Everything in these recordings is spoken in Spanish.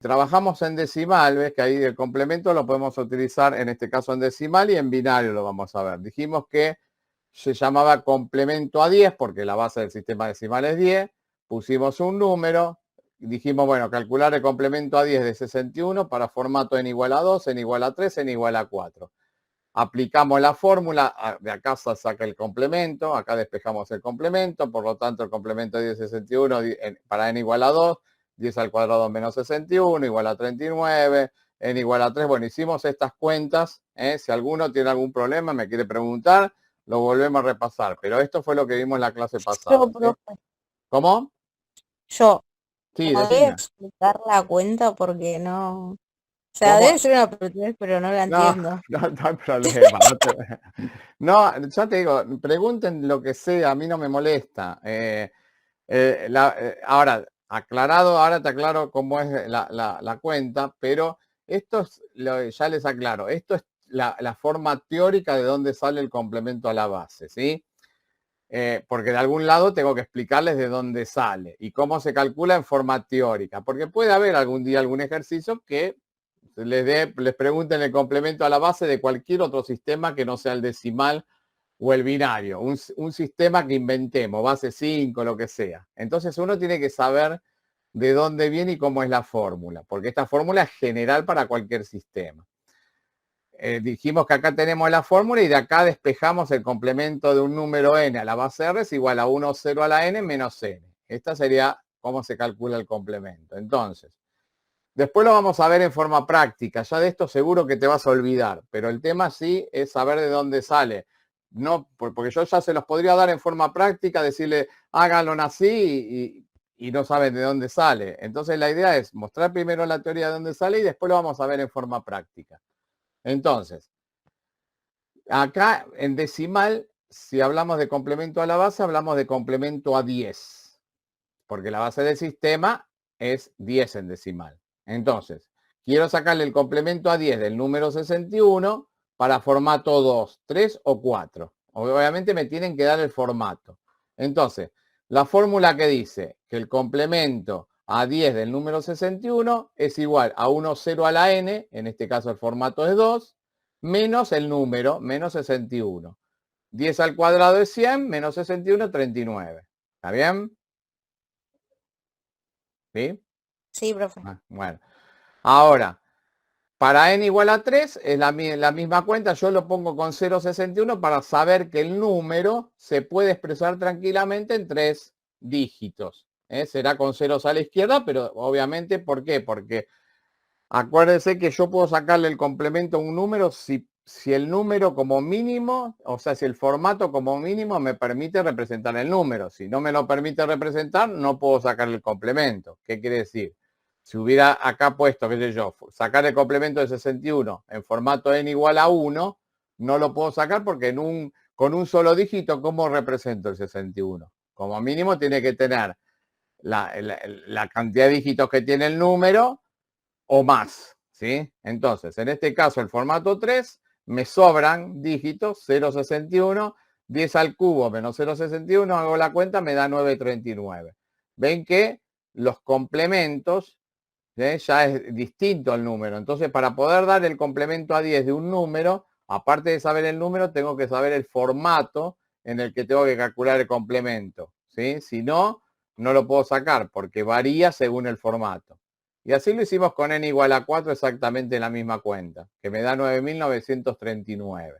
trabajamos en decimal, ves que ahí el complemento lo podemos utilizar en este caso en decimal y en binario lo vamos a ver. Dijimos que se llamaba complemento a 10 porque la base del sistema decimal es 10. Pusimos un número, dijimos, bueno, calcular el complemento a 10 de 61 para formato n igual a 2, n igual a 3, n igual a 4. Aplicamos la fórmula, de acá se saca el complemento, acá despejamos el complemento, por lo tanto el complemento de 10 de 61 para n igual a 2, 10 al cuadrado menos 61, igual a 39, n igual a 3. Bueno, hicimos estas cuentas, si alguno tiene algún problema, me quiere preguntar, lo volvemos a repasar, pero esto fue lo que vimos en la clase pasada. Yo, profe, ¿Cómo? yo, Sí, ¿podría decime. explicar la cuenta? Porque no... O sea, ¿Cómo? debe ser una pelotudez, pero no la No, entiendo. no hay problema. No, ya te digo, pregunten lo que sea, a mí no me molesta. Ahora, aclarado, ahora te aclaro cómo es la cuenta, pero esto es, ya les aclaro, esto es la forma teórica de dónde sale el complemento a la base, ¿sí? Porque de algún lado tengo que explicarles de dónde sale y cómo se calcula en forma teórica, porque puede haber algún día algún ejercicio que les pregunten el complemento a la base de cualquier otro sistema que no sea el decimal o el binario, un sistema que inventemos, base 5, lo que sea. Entonces uno tiene que saber de dónde viene y cómo es la fórmula, porque esta fórmula es general para cualquier sistema. Dijimos que acá tenemos la fórmula y de acá despejamos el complemento de un número n a la base r es igual a 1, 0 a la n menos n. Esta sería cómo se calcula el complemento. Entonces, después lo vamos a ver en forma práctica. Ya de esto seguro que te vas a olvidar, pero el tema sí es saber de dónde sale. No, porque yo ya se los podría dar en forma práctica, decirle, háganlo así y no saben de dónde sale. Entonces la idea es mostrar primero la teoría de dónde sale y después lo vamos a ver en forma práctica. Entonces, acá en decimal, si hablamos de complemento a la base, hablamos de complemento a 10, porque la base del sistema es 10 en decimal. Entonces, quiero sacarle el complemento a 10 del número 61 para formato 2, 3 o 4. Obviamente me tienen que dar el formato. Entonces, la fórmula que dice que el complemento a 10 del número 61 es igual a 1, 0 a la n, en este caso el formato es 2, menos el número, menos 61. 10 al cuadrado es 100, menos 61, 39. ¿Está bien? ¿Sí? Sí, profe. Bueno. Ahora, para n igual a 3 es la misma cuenta. Yo lo pongo con 0,61 para saber que el número se puede expresar tranquilamente en 3 dígitos. Será con ceros a la izquierda, pero obviamente, ¿por qué? Porque acuérdense que yo puedo sacarle el complemento a un número si el número como mínimo, o sea, si el formato como mínimo me permite representar el número. Si no me lo permite representar, no puedo sacarle el complemento. ¿Qué quiere decir? Si hubiera acá puesto, qué sé yo, sacar el complemento de 61 en formato n igual a 1, no lo puedo sacar porque con un solo dígito, ¿cómo represento el 61? Como mínimo tiene que tener la cantidad de dígitos que tiene el número o más, ¿sí? Entonces, en este caso, el formato 3, me sobran dígitos, 0,61, 10 al cubo menos 0,61, hago la cuenta, me da 9,39. Ven que los complementos, ya es distinto el número. Entonces, para poder dar el complemento a 10 de un número, aparte de saber el número, tengo que saber el formato en el que tengo que calcular el complemento, ¿sí? Si no, no lo puedo sacar porque varía según el formato. Y así lo hicimos con n igual a 4 exactamente en la misma cuenta, que me da 9.939.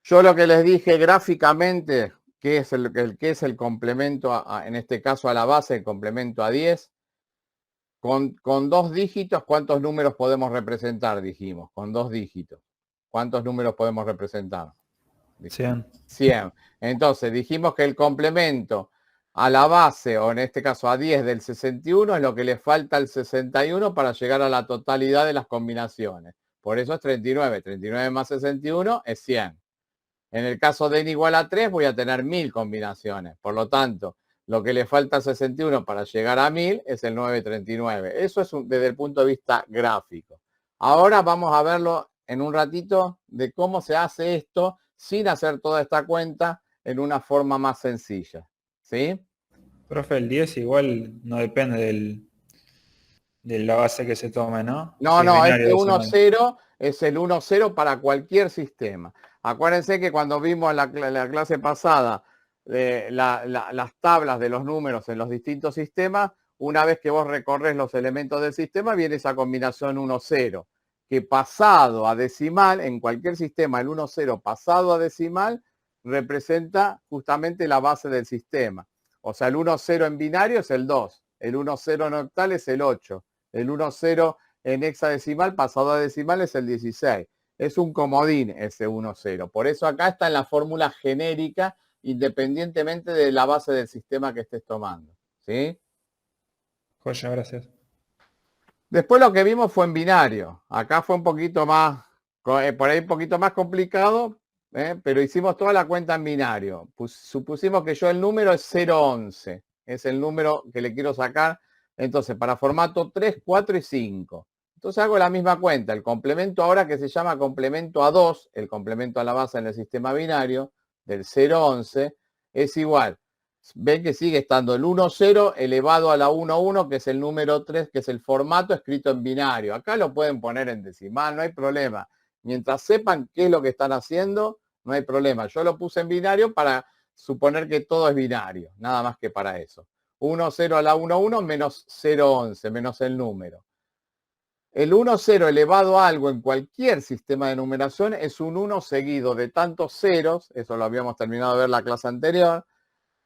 Yo lo que les dije gráficamente, que es el complemento, en este caso a la base, el complemento a 10, con 2 dígitos, ¿cuántos números podemos representar? Dijimos, con 2 dígitos. ¿Cuántos números podemos representar? 100. 100. Entonces, dijimos que el complemento a la base, o en este caso a 10 del 61, es lo que le falta al 61 para llegar a la totalidad de las combinaciones. Por eso es 39. 39 más 61 es 100. En el caso de n igual a 3 voy a tener 1000 combinaciones. Por lo tanto, lo que le falta a 61 para llegar a 1000 es el 939. Eso es desde el punto de vista gráfico. Ahora vamos a verlo en un ratito de cómo se hace esto sin hacer toda esta cuenta en una forma más sencilla. ¿Sí? Profe, el 10 igual no depende De la base que se tome, ¿no? No, Si es no, binario este decimal. 1-0 es el 1-0 para cualquier sistema. Acuérdense que cuando vimos la clase pasada las tablas de los números en los distintos sistemas, una vez que vos recorres los elementos del sistema, viene esa combinación 1-0, que pasado a decimal, en cualquier sistema, el 1-0 pasado a decimal, representa justamente la base del sistema. O sea, el 1-0 en binario es el 2, el 1-0 en octal es el 8, el 1-0 en hexadecimal pasado a decimal es el 16. Es un comodín ese 1-0. Por eso acá está en la fórmula genérica, independientemente de la base del sistema que estés tomando. ¿Sí? Joya, gracias. Después lo que vimos fue en binario. Acá fue un poquito más, por ahí un poquito más complicado, pero hicimos toda la cuenta en binario. Supusimos que yo el número es 0,11. Es el número que le quiero sacar. Entonces, para formato 3, 4 y 5. Entonces hago la misma cuenta. El complemento ahora que se llama complemento a 2, el complemento a la base en el sistema binario, del 0,11, es igual. Ven que sigue estando el 1,0 elevado a la 1,1, que es el número 3, que es el formato escrito en binario. Acá lo pueden poner en decimal, no hay problema. Mientras sepan qué es lo que están haciendo, no hay problema. Yo lo puse en binario para suponer que todo es binario, nada más que para eso. 1,0 a la 1,1 menos 0,11, menos el número. El 1,0 elevado a algo en cualquier sistema de numeración es un 1 seguido de tantos ceros, eso lo habíamos terminado de ver la clase anterior,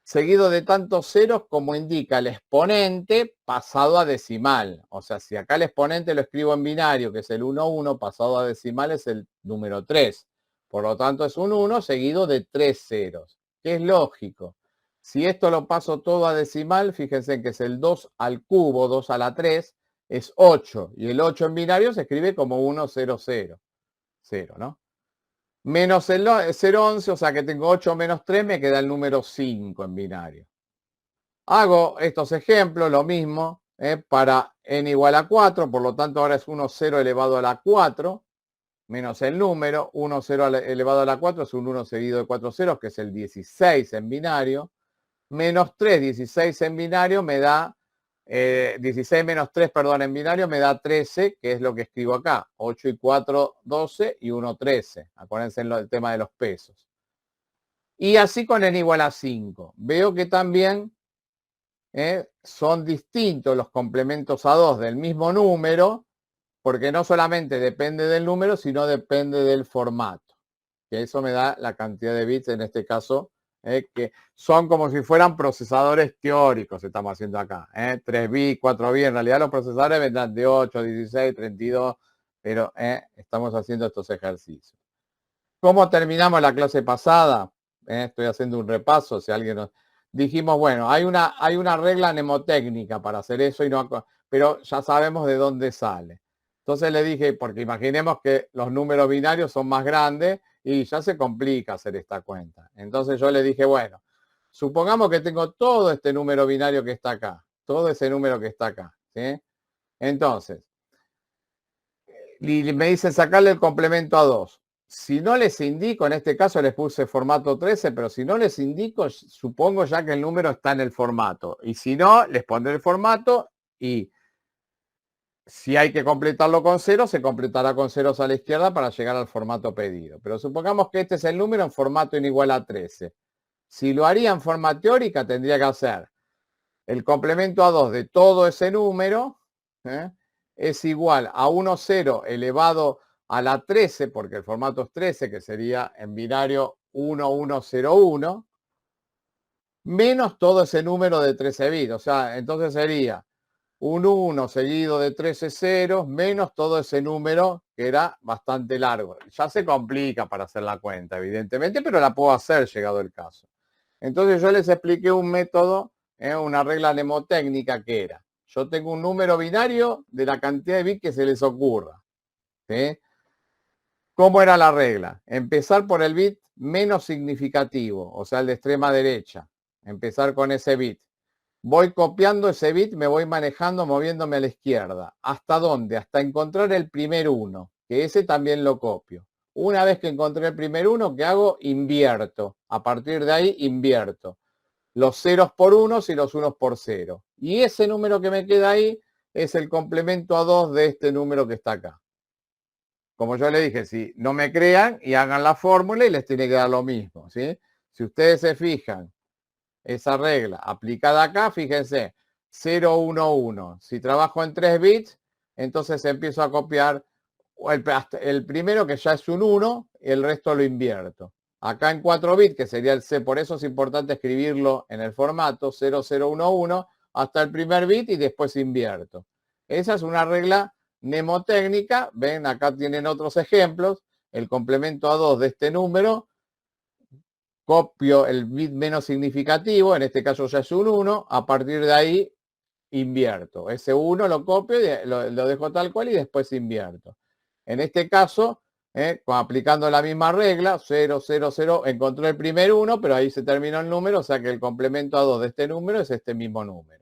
seguido de tantos ceros como indica el exponente pasado a decimal. O sea, si acá el exponente lo escribo en binario, que es el 1,1, pasado a decimal es el número 3. Por lo tanto, es un 1 seguido de 3 ceros, que es lógico. Si esto lo paso todo a decimal, fíjense que es el 2 al cubo, 2 a la 3, es 8. Y el 8 en binario se escribe como 1, 0, 0. 0, ¿no? Menos el 0,11, o sea que tengo 8 menos 3, me queda el número 5 en binario. Hago estos ejemplos, lo mismo, para n igual a 4, por lo tanto ahora es 1, 0 elevado a la 4, menos el número, 1, 0 elevado a la 4 es un 1 seguido de 4 ceros, que es el 16 en binario, menos 3, 16 en binario me da 16 menos 3, perdón, en binario me da 13, que es lo que escribo acá. 8 y 4, 12 y 1, 13. Acuérdense el tema de los pesos. Y así con n igual a 5. Veo que también son distintos los complementos a 2 del mismo número, porque no solamente depende del número, sino depende del formato. Que eso me da la cantidad de bits, en este caso, que son como si fueran procesadores teóricos, estamos haciendo acá. 3 bits, 4 bits, en realidad los procesadores vendrán de 8, 16, 32, pero estamos haciendo estos ejercicios. ¿Cómo terminamos la clase pasada? Estoy haciendo un repaso, si alguien nos... Dijimos, bueno, hay una regla mnemotécnica para hacer eso, pero ya sabemos de dónde sale. Entonces le dije, porque imaginemos que los números binarios son más grandes y ya se complica hacer esta cuenta. Entonces yo le dije, bueno, supongamos que tengo todo este número binario que está acá, todo ese número que está acá. ¿Sí? Entonces, y me dicen sacarle el complemento a 2. Si no les indico, en este caso les puse formato 13, pero si no les indico, supongo ya que el número está en el formato. Y si no, les pondré el formato y si hay que completarlo con 0, se completará con ceros a la izquierda para llegar al formato pedido. Pero supongamos que este es el número en formato n igual a 13. Si lo haría en forma teórica, tendría que hacer el complemento a 2 de todo ese número, es igual a 1,0 elevado a la 13, porque el formato es 13, que sería en binario 1101, menos todo ese número de 13 bits. O sea, entonces sería un 1 seguido de 13 ceros, menos todo ese número que era bastante largo. Ya se complica para hacer la cuenta, evidentemente, pero la puedo hacer llegado el caso. Entonces yo les expliqué un método, una regla mnemotécnica que era, yo tengo un número binario de la cantidad de bits que se les ocurra. ¿Sí? ¿Cómo era la regla? Empezar por el bit menos significativo, o sea, el de extrema derecha. Empezar con ese bit. Voy copiando ese bit, me voy manejando, moviéndome a la izquierda. ¿Hasta dónde? Hasta encontrar el primer 1, que ese también lo copio. Una vez que encontré el primer 1, ¿qué hago? Invierto. A partir de ahí, invierto. Los ceros por unos y los unos por 0. Y ese número que me queda ahí, es el complemento a 2 de este número que está acá. Como yo le dije, si no me crean y hagan la fórmula y les tiene que dar lo mismo, ¿sí? Si ustedes se fijan, esa regla aplicada acá, fíjense, 0, 1, 1. Si trabajo en 3 bits, entonces empiezo a copiar el primero que ya es un 1 y el resto lo invierto. Acá en 4 bits, que sería el C, por eso es importante escribirlo en el formato 0011 hasta el primer bit y después invierto. Esa es una regla mnemotécnica. Ven, acá tienen otros ejemplos. El complemento a 2 de este número, copio el bit menos significativo, en este caso ya es un 1, a partir de ahí invierto. Ese 1 lo copio, lo dejo tal cual y después invierto. En este caso, aplicando la misma regla, 0, 0, 0, encontró el primer 1, pero ahí se terminó el número, o sea que el complemento a 2 de este número es este mismo número.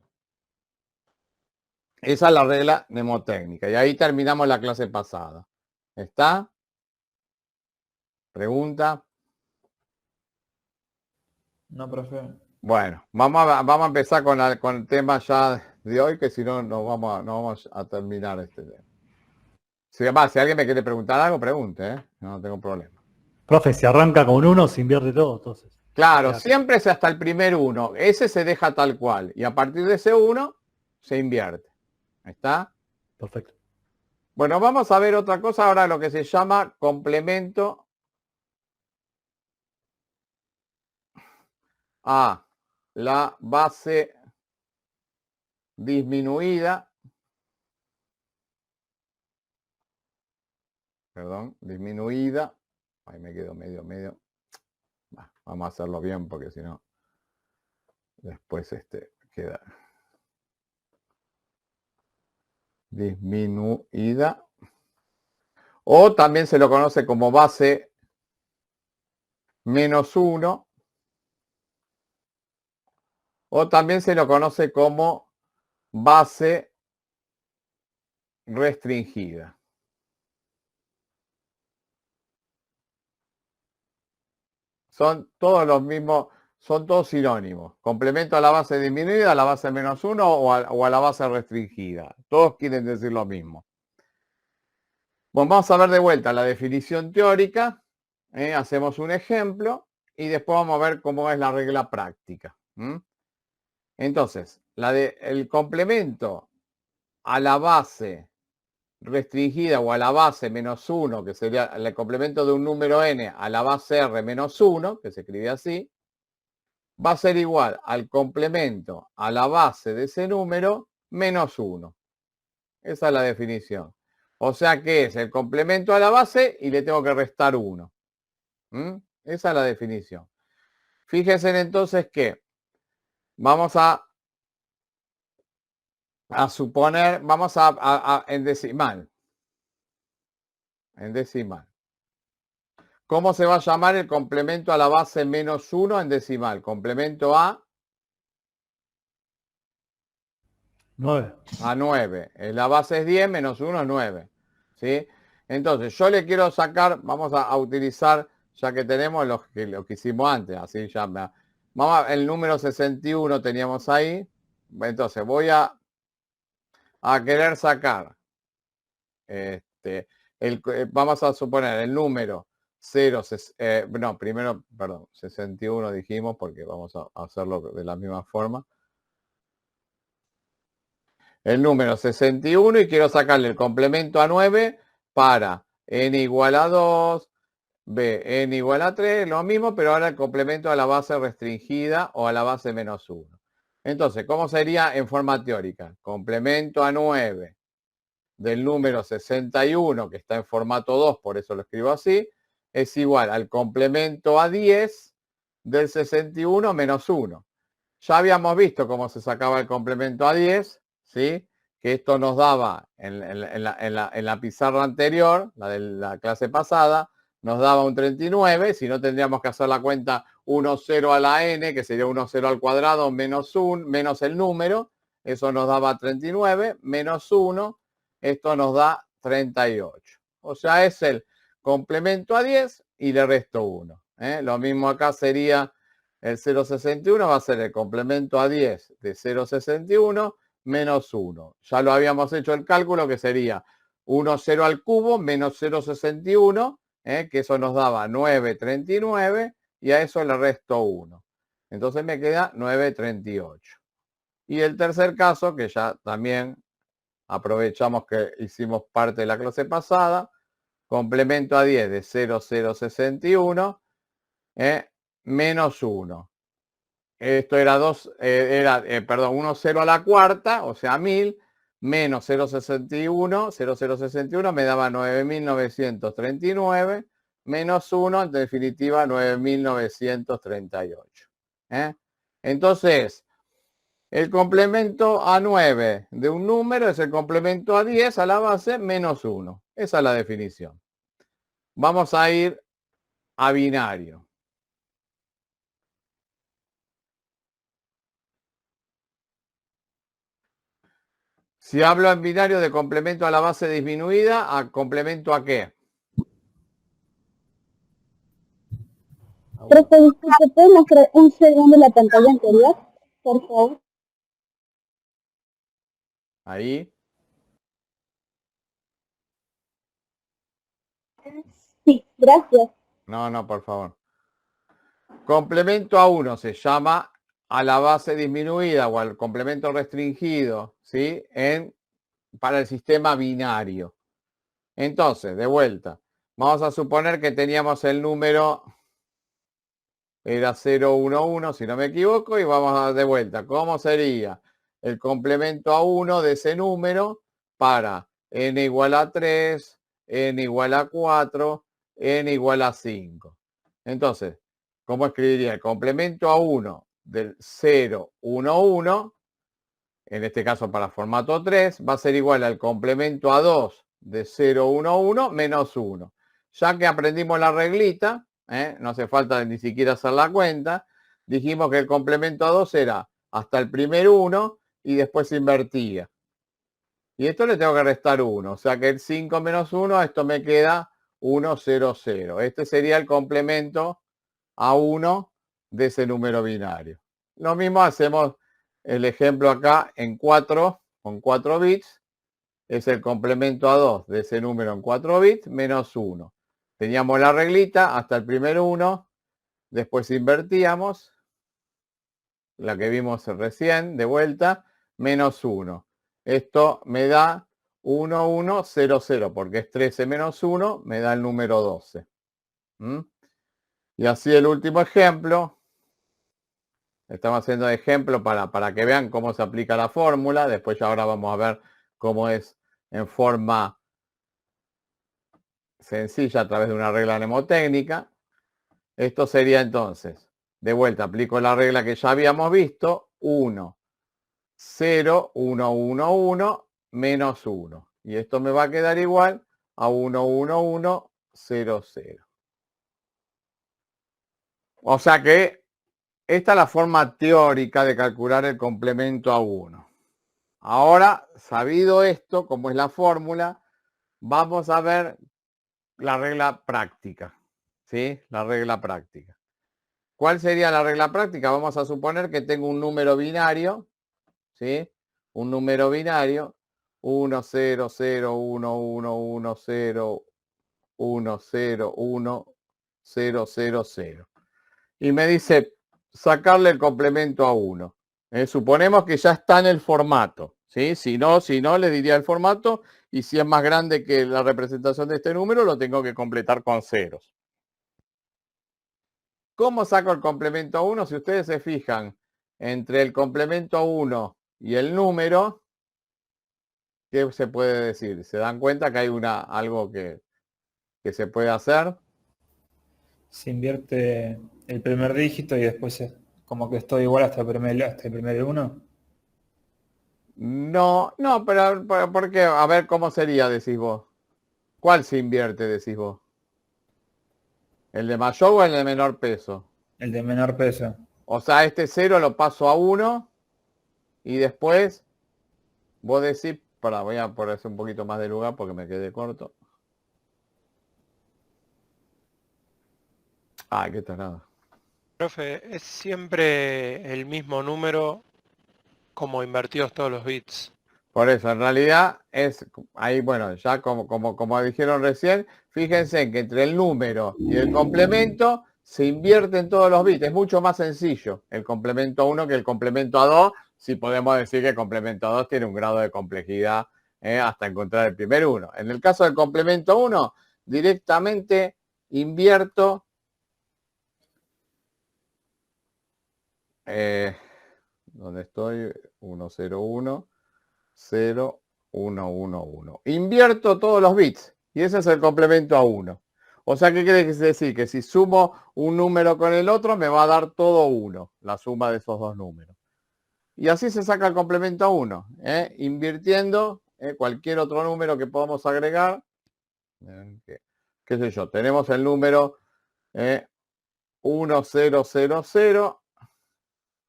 Esa es la regla mnemotécnica. Y ahí terminamos la clase pasada. ¿Está? ¿Pregunta? No, profe. Bueno, vamos a empezar con el tema ya de hoy, que si no, no vamos a terminar este tema. Si alguien me quiere preguntar algo, pregunte, ¿eh? No tengo problema. Profe, si arranca con 1, se invierte todo, entonces. Claro, siempre es hasta el primer 1. Ese se deja tal cual. Y a partir de ese 1, se invierte. ¿Está? Perfecto. Bueno, vamos a ver otra cosa ahora, lo que se llama complemento a la base disminuida. Perdón, disminuida. Ahí me quedo medio. Vamos a hacerlo bien porque si no, después queda disminuida. O también se lo conoce como base menos 1. O también se lo conoce como base restringida. Son todos los mismos, son todos sinónimos. Complemento a la base disminuida, a la base menos 1 o a la base restringida. Todos quieren decir lo mismo. Bueno, vamos a ver de vuelta la definición teórica. Hacemos un ejemplo y después vamos a ver cómo es la regla práctica. Entonces, el complemento a la base restringida o a la base menos 1, que sería el complemento de un número n a la base r menos 1, que se escribe así, va a ser igual al complemento a la base de ese número menos 1. Esa es la definición. O sea que es el complemento a la base y le tengo que restar 1. Esa es la definición. Fíjense entonces que vamos a suponer, vamos en decimal. En decimal. ¿Cómo se va a llamar el complemento a la base menos 1 en decimal? Complemento a 9. A 9. La base es 10, menos 1 es 9. ¿Sí? Entonces, yo le quiero sacar, vamos a utilizar, ya que tenemos lo que hicimos antes, así ya el número 61 teníamos ahí. Entonces, voy a querer sacar, vamos a suponer el número 0, primero, perdón, 61 dijimos, porque vamos a hacerlo de la misma forma. El número 61 y quiero sacarle el complemento a 9 para n igual a 2, b, n igual a 3, lo mismo, pero ahora el complemento a la base restringida o a la base menos 1. Entonces, ¿cómo sería en forma teórica? Complemento a 9 del número 61, que está en formato 2, por eso lo escribo así, es igual al complemento a 10 del 61 menos 1. Ya habíamos visto cómo se sacaba el complemento a 10, ¿sí? Que esto nos daba en la pizarra anterior, la de la clase pasada, nos daba un 39, si no tendríamos que hacer la cuenta 1, 0 a la n, que sería 1, 0 al cuadrado, menos 1, menos el número, eso nos daba 39, menos 1, esto nos da 38. O sea, es el complemento a 10 y le resto 1. Lo mismo acá sería el 0,61, va a ser el complemento a 10 de 0,61 menos 1. Ya lo habíamos hecho el cálculo que sería 1, 0 al cubo menos 0,61, que eso nos daba 9,39 y a eso le resto 1. Entonces me queda 9,38. Y el tercer caso, que ya también aprovechamos que hicimos parte de la clase pasada, complemento a 10 de 0,061 menos 1. Esto era 1, 0 a la cuarta, o sea, 1000, menos 0,061 me daba 9.939, menos 1, en definitiva, 9.938. Entonces, el complemento a 9 de un número es el complemento a 10 a la base menos 1. Esa es la definición. Vamos a ir a binario. Si hablo en binario de complemento a la base disminuida, ¿a complemento a qué? Profe, disculpe, ¿puede mostrar un segundo la pantalla anterior? Por favor. Ahí. Sí, gracias. No, por favor. Complemento a 1 se llama a la base disminuida o al complemento restringido, ¿sí? Para el sistema binario. Entonces, de vuelta, vamos a suponer que teníamos el número, era 011, si no me equivoco, y vamos a de vuelta. ¿Cómo sería el complemento a 1 de ese número para n igual a 3, n igual a 4, n igual a 5? Entonces, ¿cómo escribiría? El complemento a 1 del 011, en este caso para formato 3, va a ser igual al complemento a 2 de 011 menos 1. Ya que aprendimos la reglita, no hace falta ni siquiera hacer la cuenta, dijimos que el complemento a 2 era hasta el primer 1 y después se invertía. Y esto le tengo que restar 1, o sea que el 5 menos 1, esto me queda 1, 0, 0. Este sería el complemento a 1 de ese número binario. Lo mismo hacemos el ejemplo acá en 4, con 4 bits. Es el complemento a 2 de ese número en 4 bits menos 1. Teníamos la reglita hasta el primer 1, después invertíamos, la que vimos recién, de vuelta, menos 1. Esto me da 1, 1, 0, 0, porque es 13 menos 1, me da el número 12. Y así el último ejemplo. Estamos haciendo ejemplo para que vean cómo se aplica la fórmula. Después ya ahora vamos a ver cómo es en forma sencilla a través de una regla mnemotécnica. Esto sería entonces, de vuelta, aplico la regla que ya habíamos visto, 1, 0, 1, 1, 1, menos 1. Y esto me va a quedar igual a 1, 1, 1, 0, 0. O sea que esta es la forma teórica de calcular el complemento a 1. Ahora, sabido esto, como es la fórmula, vamos a ver la regla práctica. ¿Sí? La regla práctica. ¿Cuál sería la regla práctica? Vamos a suponer que tengo un número binario, ¿sí? Un número binario, 1, 0, 0, 1, 1, 1, 0, 1, 0, 1, 0, 0, 0. Y me dice sacarle el complemento a 1. Suponemos que ya está en el formato, ¿sí? Si no, le diría el formato, y si es más grande que la representación de este número, lo tengo que completar con ceros. ¿Cómo saco el complemento a 1? Si ustedes se fijan entre el complemento a 1 y el número, ¿qué se puede decir? ¿Se dan cuenta que hay algo que se puede hacer? Se invierte el primer dígito y después es como que es todo igual hasta el primer 1. No, pero ¿por qué? A ver, ¿cómo sería, decís vos? ¿Cuál se invierte, decís vos? ¿El de mayor o el de menor peso? El de menor peso. O sea, este 0 lo paso a 1 y después vos decís, voy a poner un poquito más de lugar porque me quedé corto. Qué tarado. Profe, ¿es siempre el mismo número como invertidos todos los bits. Por eso, en realidad es ahí, bueno, ya como dijeron recién, fíjense que entre el número y el complemento se invierten todos los bits. Es mucho más sencillo el complemento a 1 que el complemento a 2, si podemos decir que el complemento a 2 tiene un grado de complejidad hasta encontrar el primer 1. En el caso del complemento 1, directamente invierto ¿dónde estoy? 101 0 1 1 1. Invierto todos los bits y ese es el complemento a 1. O sea, ¿qué quiere decir? Que si sumo un número con el otro me va a dar todo 1, la suma de esos dos números. Y así se saca el complemento a 1, invirtiendo cualquier otro número que podamos agregar. ¿Qué sé yo? Tenemos el número 1000.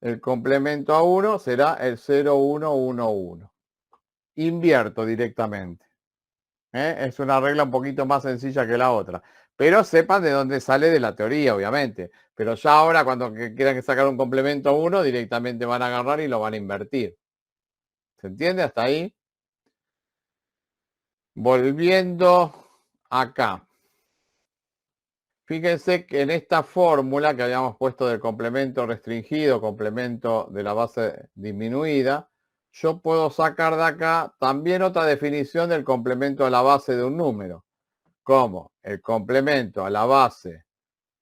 El complemento a 1 será el 0111. Invierto directamente. Es una regla un poquito más sencilla que la otra. Pero sepan de dónde sale de la teoría, obviamente. Pero ya ahora cuando quieran sacar un complemento a 1, directamente van a agarrar y lo van a invertir. ¿Se entiende hasta ahí? Volviendo acá. Fíjense que en esta fórmula que habíamos puesto del complemento restringido, complemento de la base disminuida, yo puedo sacar de acá también otra definición del complemento a la base de un número, como el complemento a la base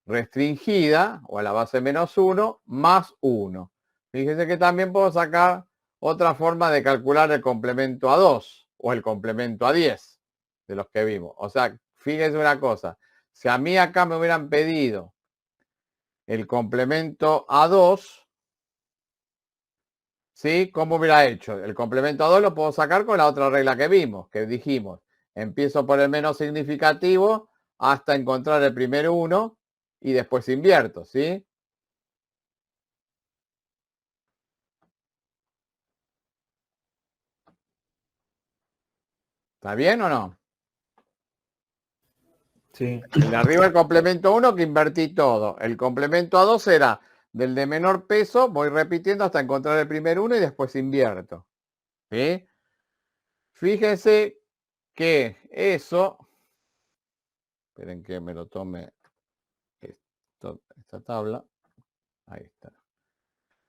restringida o a la base menos 1 más 1. Fíjense que también puedo sacar otra forma de calcular el complemento a 2 o el complemento a 10 de los que vimos. O sea, fíjense una cosa. Si a mí acá me hubieran pedido el complemento a 2, ¿sí? ¿Cómo hubiera hecho? El complemento a 2 lo puedo sacar con la otra regla que vimos, que dijimos. Empiezo por el menos significativo hasta encontrar el primer 1 y después invierto, ¿sí? ¿Está bien o no? Sí. El de arriba el complemento 1 que invertí todo. El complemento a 2 era del de menor peso, voy repitiendo hasta encontrar el primer 1 y después invierto. ¿Sí? Fíjense que eso, esperen que me lo tome esta tabla. Ahí está.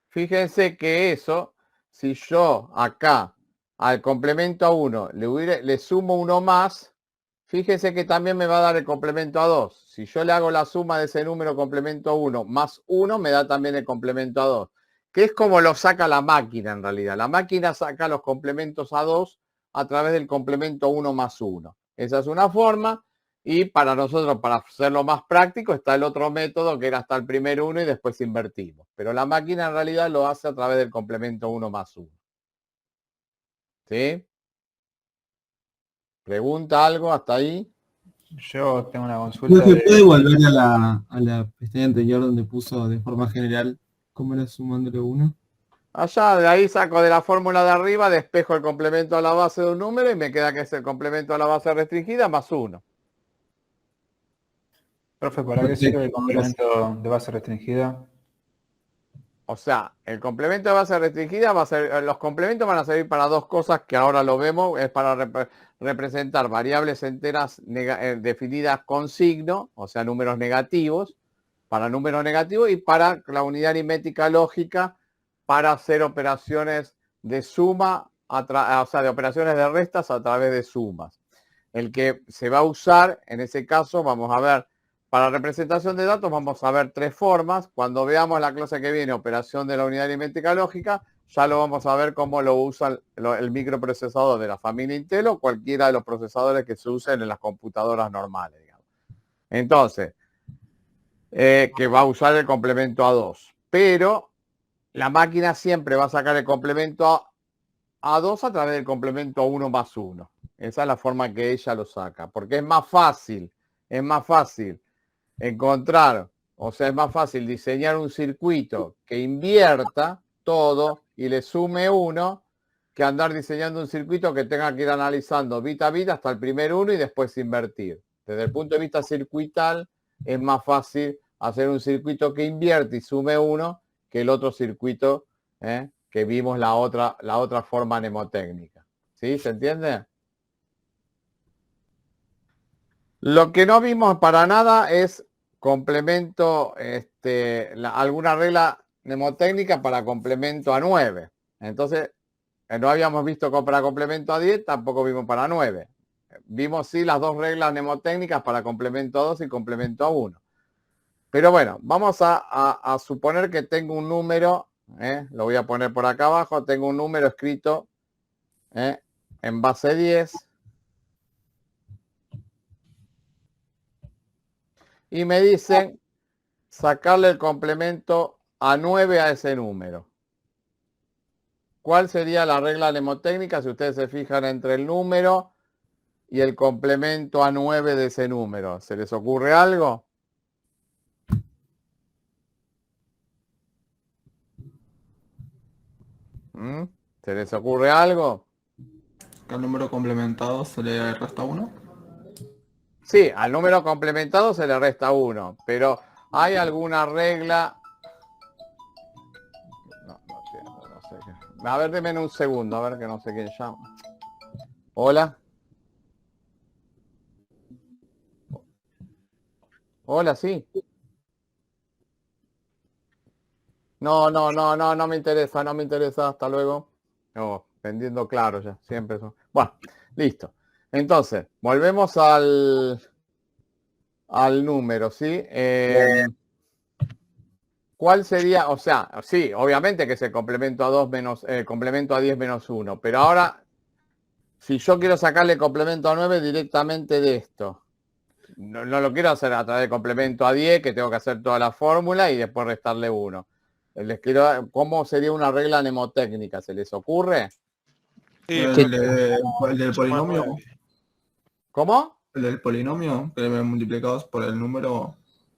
Fíjense que eso, si yo acá al complemento a 1 le sumo uno más, fíjense que también me va a dar el complemento a 2. Si yo le hago la suma de ese número complemento a 1 más 1, me da también el complemento a 2. Que es como lo saca la máquina en realidad. La máquina saca los complementos a 2 a través del complemento 1 más 1. Esa es una forma. Y para nosotros, para hacerlo más práctico, está el otro método que era hasta el primer 1 y después invertimos. Pero la máquina en realidad lo hace a través del complemento 1 más 1. ¿Sí? ¿Pregunta algo hasta ahí? Yo tengo una consulta ¿No se de... puede volver a la pestaña anterior donde puso de forma general cómo era sumándole 1? Allá, de ahí saco de la fórmula de arriba, despejo el complemento a la base de un número y me queda que es el complemento a la base restringida más 1. Profe, ¿para qué sirve el complemento de base restringida? O sea, el complemento de base restringida va a ser, los complementos van a servir para dos cosas que ahora lo vemos, es para representar variables enteras definidas con signo, o sea, números negativos, para números negativos y para la unidad aritmética lógica para hacer operaciones de suma, o sea, de operaciones de restas a través de sumas. El que se va a usar, en ese caso, vamos a ver, para representación de datos vamos a ver tres formas. Cuando veamos la clase que viene, operación de la unidad aritmética lógica, ya lo vamos a ver cómo lo usa el microprocesador de la familia Intel o cualquiera de los procesadores que se usen en las computadoras normales, digamos. Entonces, que va a usar el complemento a 2. Pero la máquina siempre va a sacar el complemento a 2 a través del complemento a 1 más 1. Esa es la forma que ella lo saca. Porque es más fácil encontrar, o sea, es más fácil diseñar un circuito que invierta todo y le sume 1 que andar diseñando un circuito que tenga que ir analizando bit a bit hasta el primer 1 y después invertir. Desde el punto de vista circuital es más fácil hacer un circuito que invierte y sume 1 que el otro circuito que vimos la otra forma mnemotécnica. ¿Sí? ¿Se entiende? Lo que no vimos para nada es complemento, alguna regla mnemotécnica para complemento a 9. Entonces, no habíamos visto para complemento a 10, tampoco vimos para 9. Vimos sí las dos reglas mnemotécnicas para complemento a 2 y complemento a 1. Pero bueno, vamos a suponer que tengo un número, lo voy a poner por acá abajo, tengo un número escrito en base 10. Y me dicen sacarle el complemento a 9 a ese número. ¿Cuál sería la regla mnemotécnica si ustedes se fijan entre el número y el complemento a 9 de ese número? ¿Se les ocurre algo? ¿Mm? ¿Se les ocurre algo? ¿Al número complementado se le resta 1? Sí, al número complementado se le resta 1, pero ¿hay alguna regla? No entiendo, no sé qué. A ver, denme un segundo, a ver que no sé quién llama. Hola. Hola, sí. No me interesa, no me interesa, hasta luego. No, vendiendo claro ya, siempre son. Bueno, listo. Entonces, volvemos al número, ¿sí? ¿Cuál sería? O sea, sí, obviamente que es el complemento a 2 menos, complemento a 10 menos 1, pero ahora, si yo quiero sacarle complemento a 9 directamente de esto, no lo quiero hacer a través de complemento a 10, que tengo que hacer toda la fórmula y después restarle 1. Les quiero, ¿cómo sería una regla mnemotécnica? ¿Se les ocurre? Sí, El del polinomio. ¿Cómo? El del polinomio, que multiplicados por el número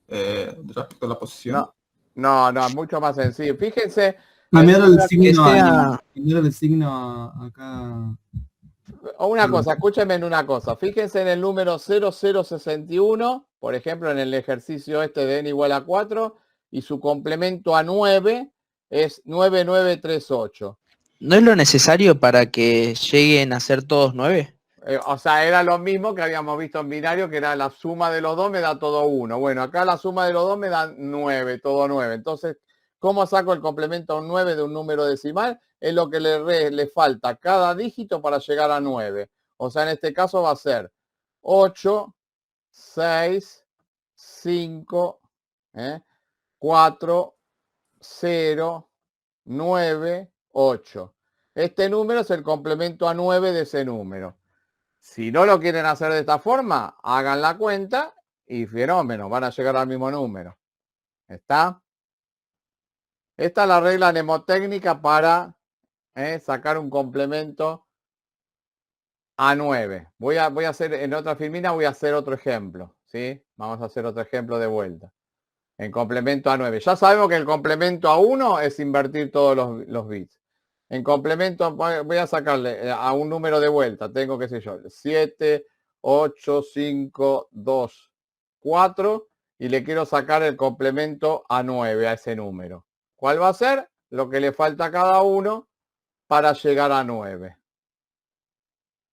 respecto a la posición. No, es mucho más sencillo. Fíjense, Cambiar el que signo, sea- cambiar el signo acá. una cosa, escúchenme en una cosa. Fíjense en el número 0061, por ejemplo, en el ejercicio este de n igual a 4, y su complemento a 9 es 9938. ¿No es lo necesario para que lleguen a ser todos 9? O sea, era lo mismo que habíamos visto en binario, que era la suma de los dos me da todo 1. Bueno, acá la suma de los dos me da 9, todo 9. Entonces, ¿cómo saco el complemento a un 9 de un número decimal? Es lo que le falta cada dígito para llegar a 9. O sea, en este caso va a ser 8, 6, 5, 4, 0, 9, 8. Este número es el complemento a 9 de ese número. Si no lo quieren hacer de esta forma, hagan la cuenta y fenómeno, van a llegar al mismo número. ¿Está? Esta es la regla mnemotécnica para sacar un complemento a 9. Voy a hacer, en otra filmina voy a hacer otro ejemplo. ¿Sí? Vamos a hacer otro ejemplo de vuelta. En complemento a 9. Ya sabemos que el complemento a 1 es invertir todos los bits. En complemento, voy a sacarle a un número de vuelta. Tengo, qué sé yo, 7, 8, 5, 2, 4. Y le quiero sacar el complemento a 9 a ese número. ¿Cuál va a ser? Lo que le falta a cada uno para llegar a 9.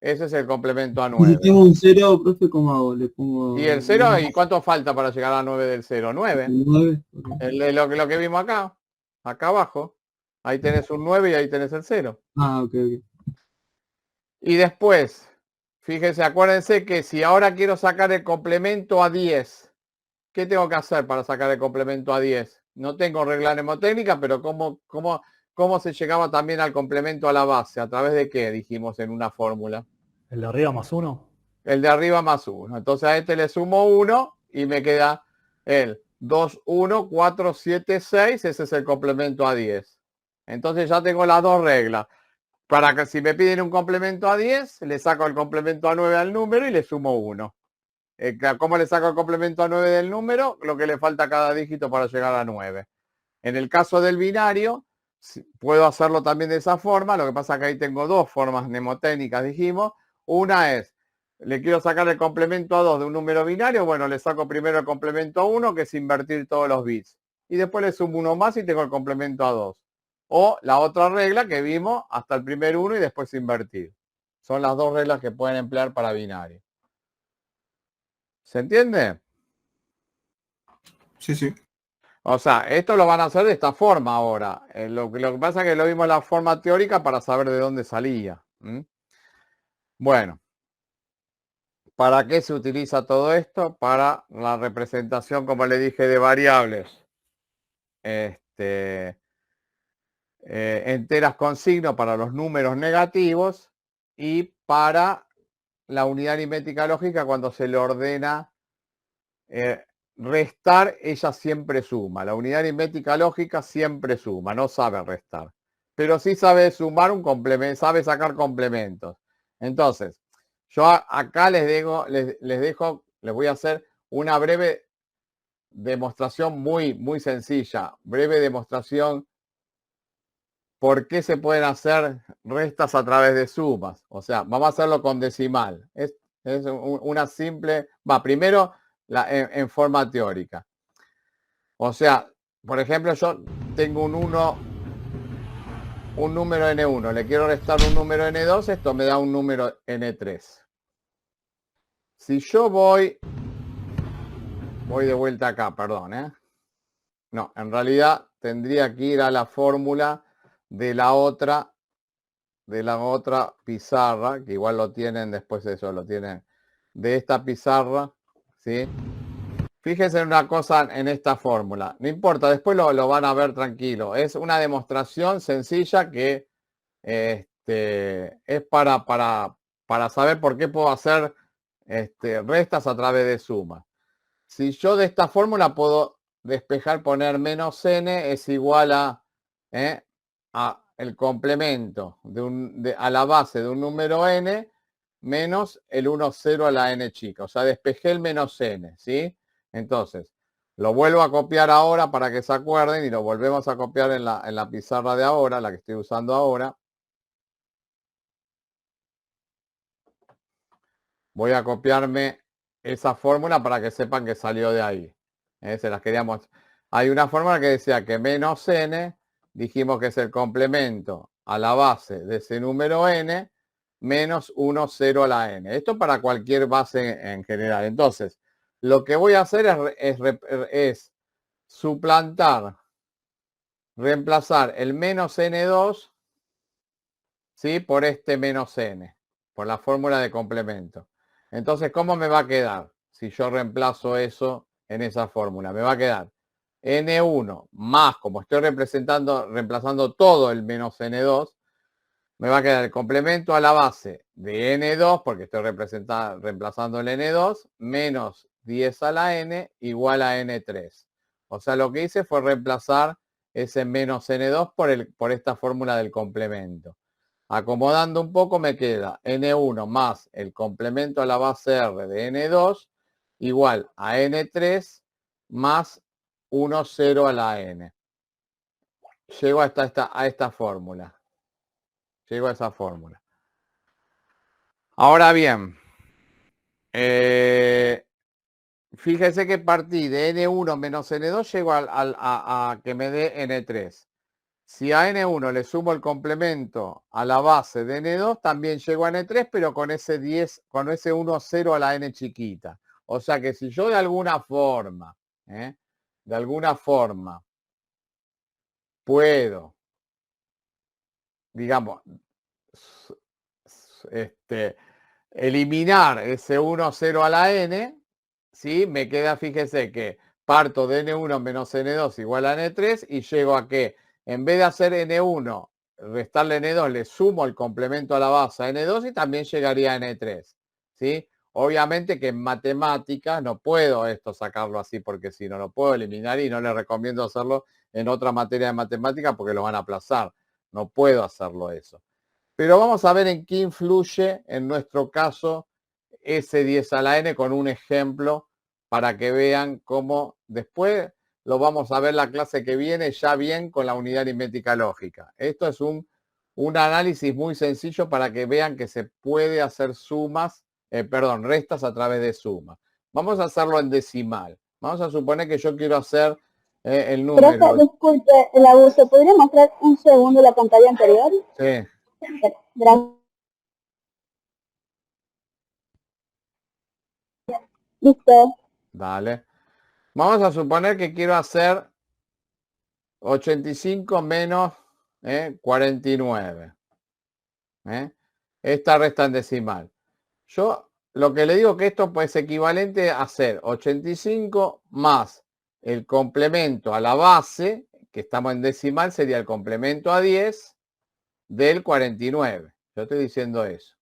Ese es el complemento a Si 9. tengo un 0, profe, ¿cómo hago? Le pongo ¿Y el 0? ¿Y cuánto falta para llegar a 9 del 0? 9. 9. Lo que vimos acá. Acá abajo. Ahí tenés un 9 y ahí tenés el 0. Ah, ok. Y después, fíjense, acuérdense que si ahora quiero sacar el complemento a 10, ¿qué tengo que hacer para sacar el complemento a 10? No tengo regla mnemotécnica, pero ¿cómo se llegaba también al complemento a la base? ¿A través de qué? Dijimos en una fórmula. ¿El de arriba más 1? El de arriba más 1. Entonces a este le sumo 1 y me queda el 2, 1, 4, 7, 6. Ese es el complemento a 10. Entonces ya tengo las dos reglas. Para que si me piden un complemento a 10, le saco el complemento a 9 al número y le sumo 1. ¿Cómo le saco el complemento a 9 del número? Lo que le falta a cada dígito para llegar a 9. En el caso del binario, puedo hacerlo también de esa forma. Lo que pasa es que ahí tengo dos formas mnemotécnicas, dijimos. Una es, le quiero sacar el complemento a 2 de un número binario. Bueno, le saco primero el complemento a 1, que es invertir todos los bits. Y después le sumo uno más y tengo el complemento a 2. o la otra regla que vimos hasta el primer 1 y después invertir. Son las dos reglas que pueden emplear para binario. ¿Se entiende? Sí, sí. O sea, esto lo van a hacer de esta forma ahora. Lo que pasa es que lo vimos en la forma teórica para saber de dónde salía. Bueno, ¿para qué se utiliza todo esto? Para la representación, como le dije, de variables enteras con signo para los números negativos y para la unidad aritmética lógica cuando se le ordena restar, ella siempre suma. La unidad aritmética lógica siempre suma, no sabe restar. Pero sí sabe sumar un complemento, sabe sacar complementos. Entonces, yo acá les voy a hacer una breve demostración muy sencilla. Breve demostración por qué se pueden hacer restas a través de sumas. O sea, vamos a hacerlo con decimal. Es una simple... primero en forma teórica. O sea, por ejemplo, yo tengo un número n1, le quiero restar un número n2, esto me da un número n3. Si yo voy de vuelta acá, perdón, No, en realidad tendría que ir a la fórmula de la otra pizarra, que igual lo tienen después de eso, lo tienen de esta pizarra, ¿sí? Fíjense en una cosa en esta fórmula. No importa, después lo van a ver tranquilo. Es una demostración sencilla que es para saber por qué puedo hacer restas a través de suma. Si yo de esta fórmula puedo despejar, poner menos n es igual a el complemento a la base de un número n menos el 1, 0 a la n chica. O sea, despejé el menos n, ¿sí? Entonces, lo vuelvo a copiar ahora para que se acuerden y lo volvemos a copiar en la pizarra de ahora, la que estoy usando ahora. Voy a copiarme esa fórmula para que sepan que salió de ahí. Se las queríamos. Hay una fórmula que decía que menos n, dijimos que es el complemento a la base de ese número n, menos 1, 0 a la n. Esto para cualquier base en general. Entonces, lo que voy a hacer es suplantar, reemplazar el menos n2, ¿sí? Por este menos n, por la fórmula de complemento. Entonces, ¿cómo me va a quedar si yo reemplazo eso en esa fórmula? Me va a quedar n1 más, como estoy reemplazando todo el menos n2, me va a quedar el complemento a la base de n2, porque estoy reemplazando el n2, menos 10 a la n igual a n3. O sea, lo que hice fue reemplazar ese menos n2 por esta fórmula del complemento. Acomodando un poco me queda n1 más el complemento a la base r de n2 igual a n3 más 1, 0 a la n. Llego a esta fórmula. Llego a esa fórmula. Ahora bien, fíjese que partí de n1 menos n2, llego a que me dé n3. Si a n1 le sumo el complemento a la base de n2, también llego a n3, pero con ese 10, con ese 1, 0 a la n chiquita. O sea que si yo de alguna forma puedo, digamos, eliminar ese 1, 0 a la n, ¿sí? Me queda, fíjese que parto de n1 menos n2 igual a n3 y llego a que en vez de hacer n1, restarle n2, le sumo el complemento a la base a n2 y también llegaría a n3, ¿sí? Obviamente que en matemáticas no puedo esto sacarlo así porque si no lo puedo eliminar y no les recomiendo hacerlo en otra materia de matemática porque lo van a aplazar. No puedo hacerlo eso. Pero vamos a ver en qué influye en nuestro caso ese 10 a la n con un ejemplo para que vean cómo después lo vamos a ver la clase que viene ya bien con la unidad aritmética lógica. Esto es un análisis muy sencillo para que vean que se puede hacer restas a través de sumas. Vamos a hacerlo en decimal. Vamos a suponer que yo quiero hacer El Profe, número. disculpe el abuso. ¿Podría mostrar un segundo la pantalla anterior? Sí. Gracias. Listo. Dale. Vamos a suponer que quiero hacer 85 menos 49. Esta resta en decimal. Yo lo que le digo que esto pues, es equivalente a hacer 85 más el complemento a la base, que estamos en decimal, sería el complemento a 10 del 49. Yo estoy diciendo eso.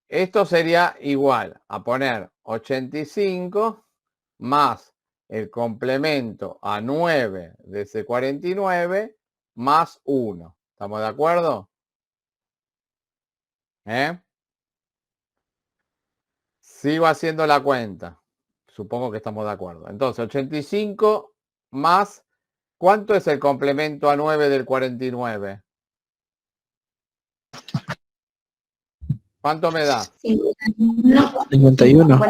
Esto sería igual a poner 85 más el complemento a 9 de ese 49 más 1. ¿Estamos de acuerdo? Sigo haciendo la cuenta. Supongo que estamos de acuerdo. Entonces, 85 más, ¿cuánto es el complemento a 9 del 49? ¿Cuánto me da? 51.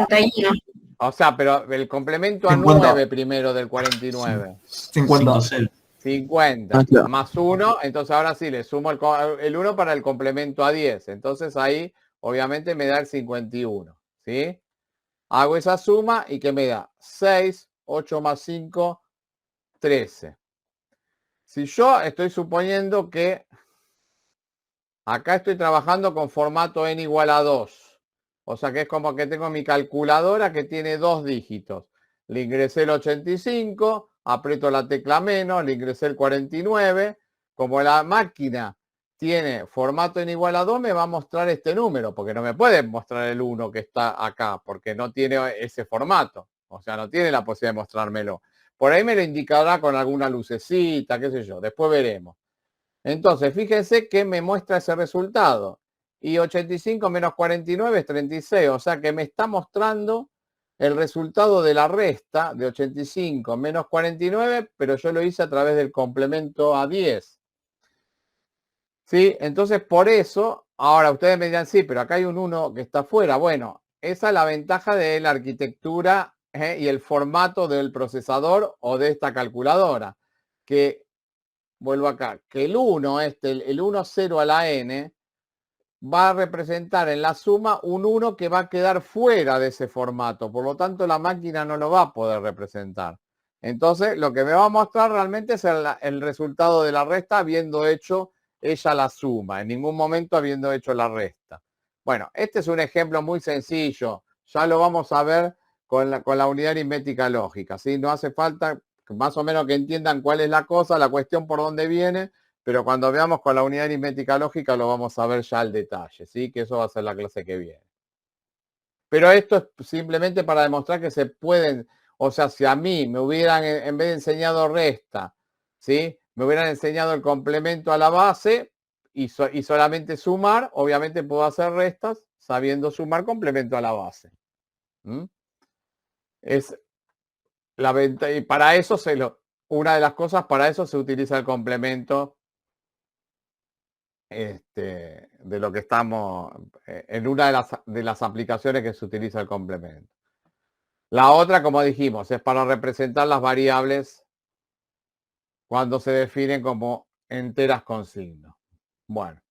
O sea, pero el complemento a 50. 9 primero del 49. 50. 50 Ah, claro. más 1, entonces ahora sí le sumo el 1 para el complemento a 10. Entonces ahí obviamente me da el 51. ¿Sí? Hago esa suma y ¿qué me da? 6, 8 más 5, 13. Si yo estoy suponiendo que acá estoy trabajando con formato n igual a 2. O sea que es como que tengo mi calculadora que tiene 2 dígitos. Le ingresé el 85, aprieto la tecla menos, le ingresé el 49. Como la máquina tiene formato n igual a 2, me va a mostrar este número, porque no me puede mostrar el 1 que está acá, porque no tiene ese formato. O sea, no tiene la posibilidad de mostrármelo. Por ahí me lo indicará con alguna lucecita, qué sé yo. Después veremos. Entonces, fíjense que me muestra ese resultado. Y 85 menos 49 es 36. O sea que me está mostrando el resultado de la resta de 85 menos 49, pero yo lo hice a través del complemento a 10. ¿Sí? Entonces, por eso, ahora ustedes me dirán, sí, pero acá hay un 1 que está fuera. Bueno, esa es la ventaja de la arquitectura y el formato del procesador o de esta calculadora. Que, vuelvo acá, que el 1, el 1, 0 a la n, va a representar en la suma un 1 que va a quedar fuera de ese formato. Por lo tanto, la máquina no lo va a poder representar. Entonces, lo que me va a mostrar realmente es el resultado de la resta habiendo hecho ella la suma, en ningún momento habiendo hecho la resta. Bueno, este es un ejemplo muy sencillo. Ya lo vamos a ver con la unidad aritmética lógica. ¿Sí? No hace falta más o menos que entiendan cuál es la cosa, la cuestión por dónde viene, pero cuando veamos con la unidad aritmética lógica lo vamos a ver ya al detalle, ¿sí? Que eso va a ser la clase que viene. Pero esto es simplemente para demostrar que se pueden, o sea, si a mí me hubieran, en vez de enseñado resta, ¿sí? Me hubieran enseñado el complemento a la base y solamente sumar, obviamente puedo hacer restas sabiendo sumar complemento a la base. Es la venta, y para eso una de las cosas, para eso se utiliza el complemento de lo que estamos, en una de las aplicaciones que se utiliza el complemento. La otra, como dijimos, es para representar las variables cuando se definen como enteras con signo. Bueno,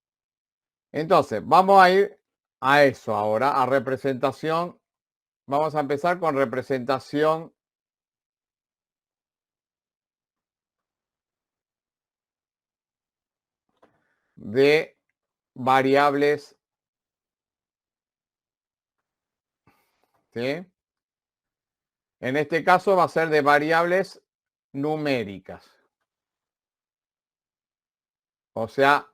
entonces vamos a ir a eso ahora, a representación. Vamos a empezar con representación de variables, ¿sí? En este caso va a ser de variables numéricas. O sea,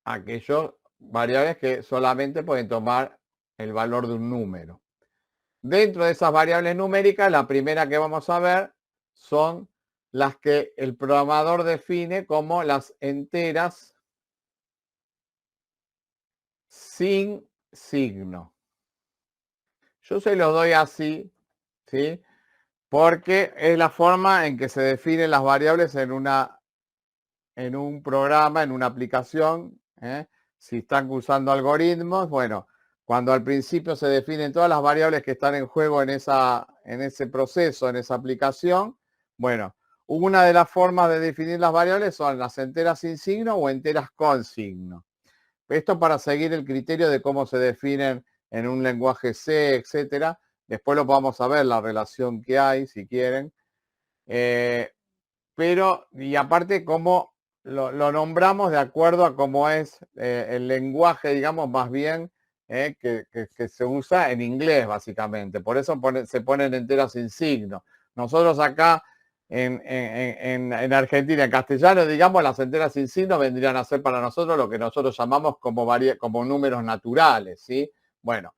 aquellos variables que solamente pueden tomar el valor de un número. Dentro de esas variables numéricas, la primera que vamos a ver son las que el programador define como las enteras sin signo. Yo se los doy así, ¿sí? Porque es la forma en que se definen las variables en un programa, en una aplicación. Si están usando algoritmos, bueno, cuando al principio se definen todas las variables que están en juego en ese proceso, en esa aplicación, Bueno, una de las formas de definir las variables son las enteras sin signo o enteras con signo. Esto para seguir el criterio de cómo se definen en un lenguaje C, etcétera. Después lo vamos a ver, la relación que hay, si quieren. Pero, y aparte, cómo lo nombramos de acuerdo a cómo es el lenguaje, digamos, más bien, que se usa en inglés, básicamente. Por eso se ponen enteras sin signo. Nosotros acá, en Argentina, en castellano, digamos, las enteras sin signo vendrían a ser para nosotros lo que nosotros llamamos como números naturales, ¿sí? Bueno,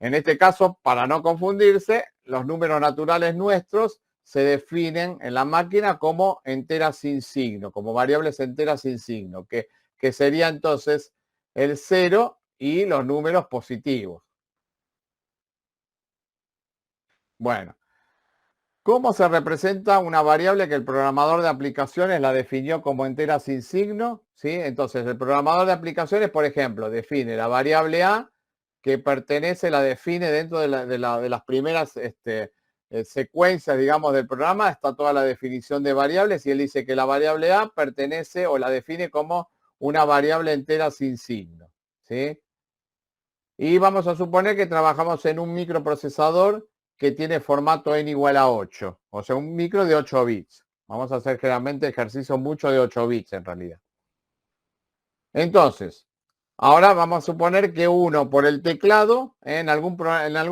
en este caso, para no confundirse, los números naturales nuestros se definen en la máquina como enteras sin signo, como variables enteras sin signo, que sería entonces el 0 y los números positivos. Bueno, ¿cómo se representa una variable que el programador de aplicaciones la definió como entera sin signo? ¿Sí? Entonces, el programador de aplicaciones, por ejemplo, define la variable A, que la define dentro de las primeras secuencias, digamos, del programa. Está toda la definición de variables y él dice que la variable A pertenece o la define como una variable entera sin signo, ¿sí? Y vamos a suponer que trabajamos en un microprocesador que tiene formato n igual a 8, o sea, un micro de 8 bits. Vamos a hacer generalmente ejercicio mucho de 8 bits en realidad. Entonces, ahora vamos a suponer que uno por el teclado, en algún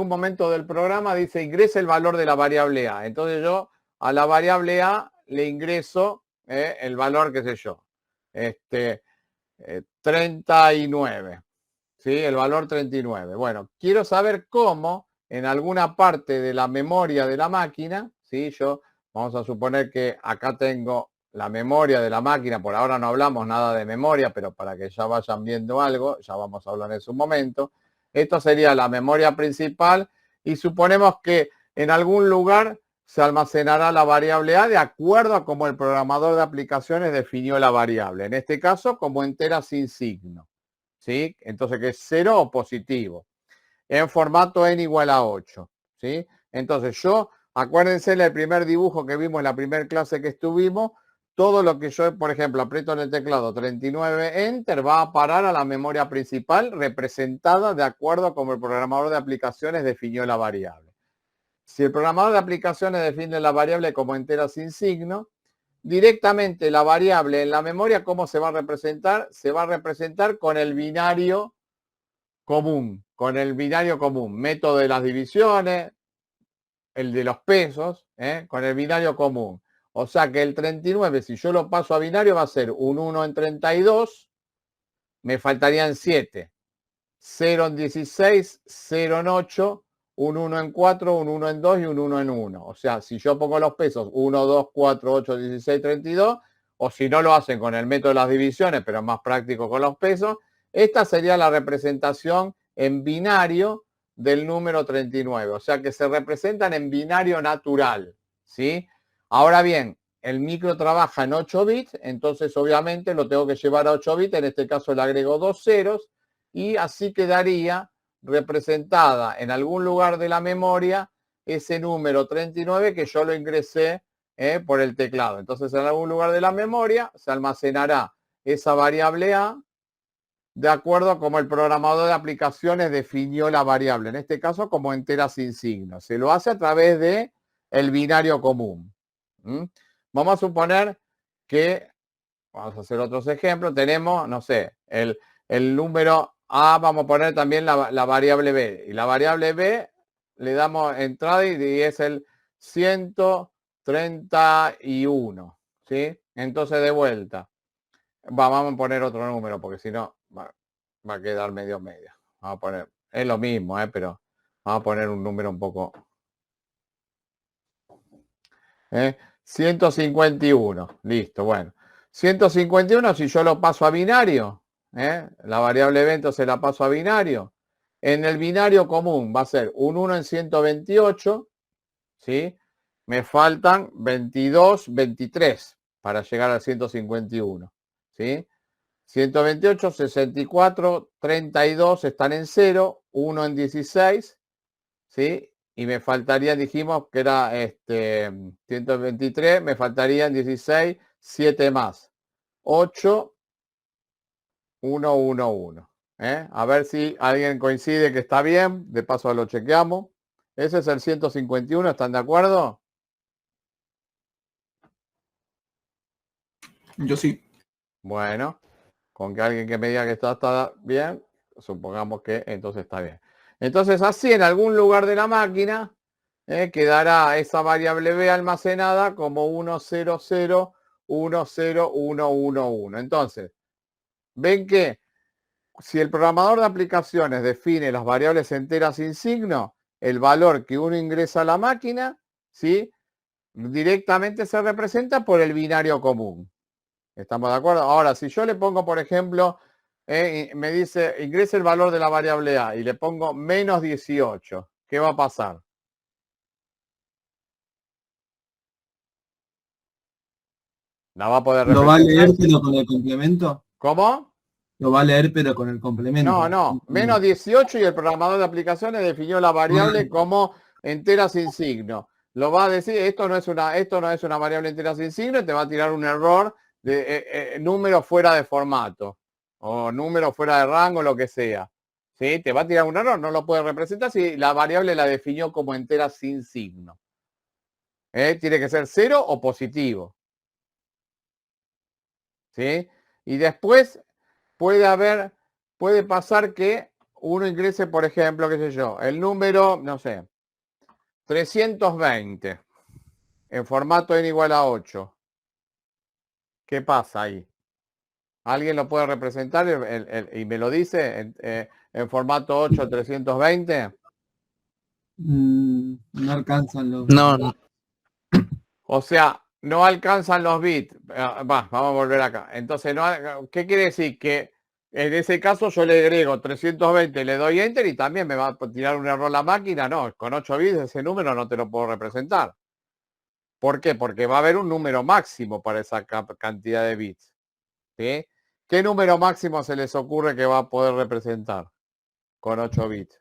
momento del programa dice ingrese el valor de la variable A. Entonces yo a la variable A le ingreso el valor, qué sé yo, 39. ¿Sí? El valor 39. Bueno, quiero saber cómo en alguna parte de la memoria de la máquina, ¿sí? Vamos a suponer que acá tengo la memoria de la máquina, por ahora no hablamos nada de memoria, pero para que ya vayan viendo algo, ya vamos a hablar en su momento. Esto sería la memoria principal y suponemos que en algún lugar se almacenará la variable A de acuerdo a cómo el programador de aplicaciones definió la variable. En este caso, como entera sin signo. ¿Sí? Entonces, que es 0 o positivo. En formato n igual a 8. ¿Sí? Entonces, acuérdense el primer dibujo que vimos en la primera clase que estuvimos, todo lo que yo, por ejemplo, aprieto en el teclado 39 Enter, va a parar a la memoria principal representada de acuerdo a cómo el programador de aplicaciones definió la variable. Si el programador de aplicaciones define la variable como entera sin signo, directamente la variable en la memoria, ¿cómo se va a representar? Se va a representar con el binario común, método de las divisiones, el de los pesos, con el binario común. O sea que el 39, si yo lo paso a binario, va a ser un 1 en 32, me faltarían 7, 0 en 16, 0 en 8, un 1 en 4, un 1 en 2 y un 1 en 1. O sea, si yo pongo los pesos 1, 2, 4, 8, 16, 32, o si no lo hacen con el método de las divisiones, pero es más práctico con los pesos, esta sería la representación en binario del número 39. O sea, que se representan en binario natural, ¿sí? Ahora bien, el micro trabaja en 8 bits, entonces obviamente lo tengo que llevar a 8 bits. En este caso le agrego 2 ceros y así quedaría representada en algún lugar de la memoria ese número 39 que yo lo ingresé por el teclado. Entonces, en algún lugar de la memoria se almacenará esa variable A de acuerdo a cómo el programador de aplicaciones definió la variable, en este caso como entera sin signo. Se lo hace a través de el binario común. Vamos a suponer que, vamos a hacer otros ejemplos, tenemos, no sé, el número A, vamos a poner también la variable B. Y la variable B le damos entrada y es el 131. ¿Sí? Entonces, de vuelta. Vamos a poner otro número porque si no va a quedar medio. Vamos a poner, es lo mismo, pero vamos a poner un número un poco. 151. Listo, bueno. 151, si yo lo paso a binario, la variable B entonces la paso a binario. En el binario común va a ser un 1 en 128, ¿sí? Me faltan 22, 23 para llegar al 151, ¿sí? 128, 64, 32 están en 0, 1 en 16, ¿sí? y me faltaría, dijimos que era 123, me faltarían 16, 7 más. 8, 1, 1, 1. A ver si alguien coincide que está bien, de paso lo chequeamos. Ese es el 151, ¿están de acuerdo? Yo sí. Bueno, con que alguien que me diga que está bien, supongamos que entonces está bien. Entonces así en algún lugar de la máquina quedará esa variable b almacenada como 1, 0, 0, 1, 0, 1, 1, 1. Entonces, ven que si el programador de aplicaciones define las variables enteras sin signo, el valor que uno ingresa a la máquina, ¿sí? Directamente se representa por el binario común. ¿Estamos de acuerdo? Ahora, si yo le pongo, por ejemplo, me dice, ingrese el valor de la variable A y le pongo menos 18, ¿qué va a pasar? ¿La va a poder ¿Lo va a representar? leer pero con el complemento? ¿Cómo? Lo va a leer pero con el complemento. No, menos 18 y el programador de aplicaciones definió la variable como entera sin signo. Lo va a decir, esto no es una variable entera sin signo y te va a tirar un error de número fuera de formato o número fuera de rango, lo que sea. ¿Sí? Te va a tirar un error, no lo puede representar si la variable la definió como entera sin signo. Tiene que ser 0 o positivo. ¿Sí? Y después puede pasar que uno ingrese, por ejemplo, qué sé yo, el número, no sé, 320 en formato n igual a 8. ¿Qué pasa ahí? ¿Alguien lo puede representar y me lo dice en formato 8, 320? No alcanzan los... No, no. O sea, no alcanzan los bits. Vamos a volver acá. Entonces, ¿qué quiere decir? Que en ese caso yo le agrego 320, le doy enter y también me va a tirar un error la máquina. No, con 8 bits ese número no te lo puedo representar. ¿Por qué? Porque va a haber un número máximo para esa cantidad de bits. ¿Sí? ¿Qué número máximo se les ocurre que va a poder representar con 8 bits?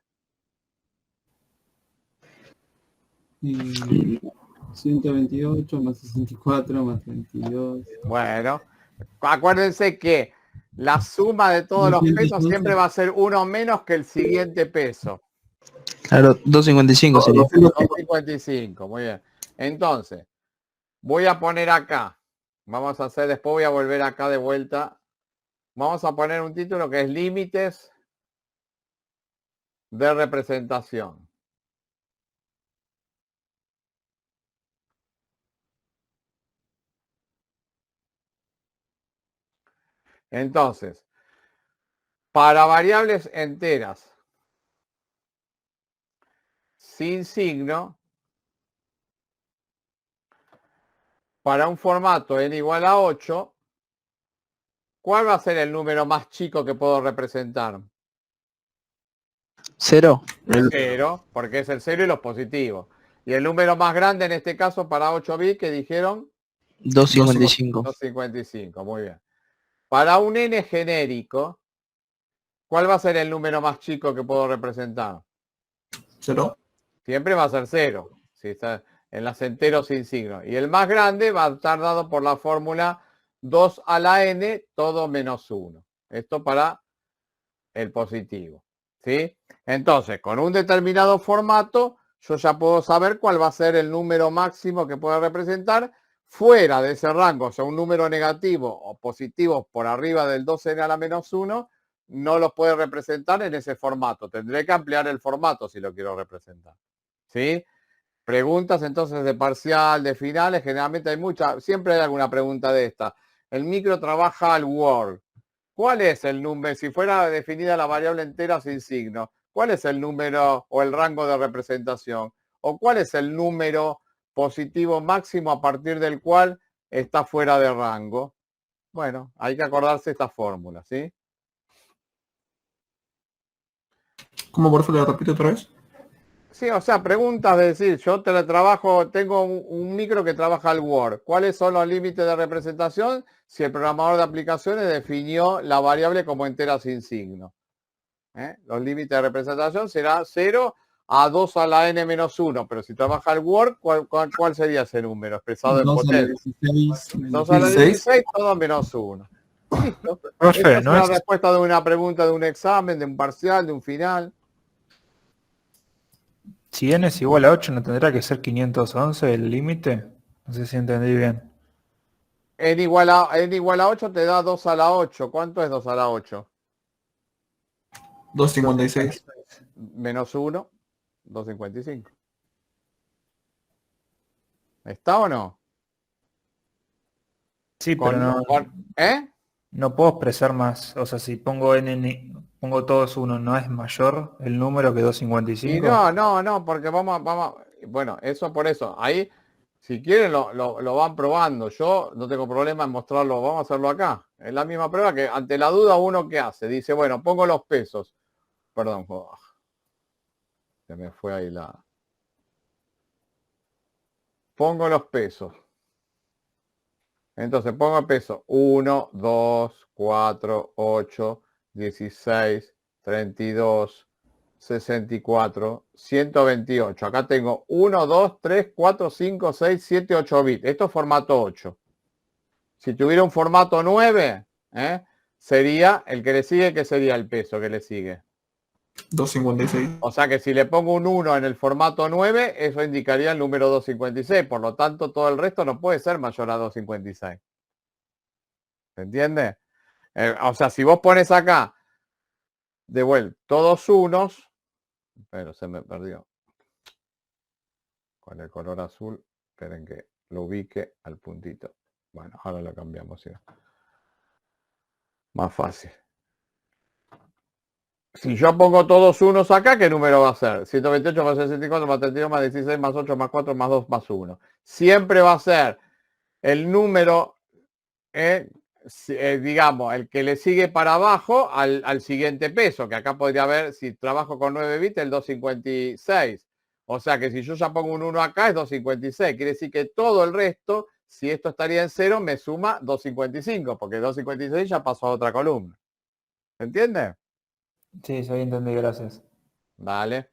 128 más 64 más 22. Bueno, acuérdense que la suma de todos los pesos siempre va a ser uno menos que el siguiente peso. Claro, 255 sería. 255, muy bien. Entonces, voy a poner acá. Vamos a hacer, después voy a volver acá de vuelta. Vamos a poner un título que es límites de representación. Entonces, para variables enteras sin signo, para un formato n igual a 8, ¿cuál va a ser el número más chico que puedo representar? 0. 0, porque es el 0 y los positivos. Y el número más grande en este caso para 8 bits, que dijeron 255. 255, muy bien. Para un n genérico, ¿cuál va a ser el número más chico que puedo representar? 0. Siempre va a ser 0, si está en las enteros sin signo. Y el más grande va a estar dado por la fórmula 2 a la n, todo menos 1. Esto para el positivo. ¿Sí? Entonces, con un determinado formato, yo ya puedo saber cuál va a ser el número máximo que puede representar fuera de ese rango. O sea, un número negativo o positivo por arriba del 2n a la menos 1, no lo puede representar en ese formato. Tendré que ampliar el formato si lo quiero representar. ¿Sí? Preguntas entonces de parcial, de finales, generalmente hay muchas, siempre hay alguna pregunta de esta. El micro trabaja al Word. ¿Cuál es el número? Si fuera definida la variable entera sin signo, ¿cuál es el número o el rango de representación? ¿O cuál es el número positivo máximo a partir del cual está fuera de rango? Bueno, hay que acordarse esta fórmula, ¿sí? ¿Cómo por favor le repito otra vez? Sí, o sea, preguntas de decir, yo teletrabajo, tengo un micro que trabaja al Word. ¿Cuáles son los límites de representación si el programador de aplicaciones definió la variable como entera sin signo? Los límites de representación será 0 a 2 a la n menos 1, pero si trabaja el Word, ¿cuál sería ese número expresado en 2 a la potencia? 16. 2 a la 16. 16, todo menos 1. Listo. Esta Profe, es ¿no una es, respuesta de una pregunta de un examen, de un parcial, de un final. si n es igual a 8, ¿no tendrá que ser 511 el límite? No sé si entendí bien. N igual a 8 te da 2 a la 8. ¿Cuánto es 2 a la 8? 256. Menos 1, 255. ¿Está o no? Sí, pero no, ¿Eh? no puedo expresar más. O sea, si pongo pongo todos 1, ¿no es mayor el número que Y 255? no, porque bueno, eso por eso. Ahí, si quieren, lo van probando. Yo no tengo problema en mostrarlo. Vamos a hacerlo acá. Es la misma prueba que ante la duda uno que hace. Dice, bueno, pongo los pesos. Perdón. Se me fue ahí la... Pongo los pesos. Entonces pongo el peso 1, 2, 4, 8, 16, 32, 64, 128. Acá tengo 1, 2, 3, 4, 5, 6, 7, 8 bits. Esto es formato 8. Si tuviera un formato 9, sería el que le sigue, que sería el peso que le sigue. 256. O sea que si le pongo un 1 en el formato 9, eso indicaría el número 256. Por lo tanto, todo el resto no puede ser mayor a 256. ¿Se entiende? O sea, si vos pones acá, de vuelta, todos unos, pero se me perdió. Con el color azul, esperen que lo ubique al puntito. Bueno, ahora lo cambiamos, ¿sí? Más fácil. Si yo pongo todos unos acá, ¿qué número va a ser? 128 más 64 más 32 más 16 más 8 más 4 más 2 más 1. Siempre va a ser el número, digamos, el que le sigue para abajo al siguiente peso, que acá podría haber, si trabajo con 9 bits, el 256. O sea que si yo ya pongo un 1 acá, es 256. Quiere decir que todo el resto, si esto estaría en 0, me suma 255, porque 256 ya pasó a otra columna. ¿Se entiende? Sí, sí, entendí, gracias. Vale.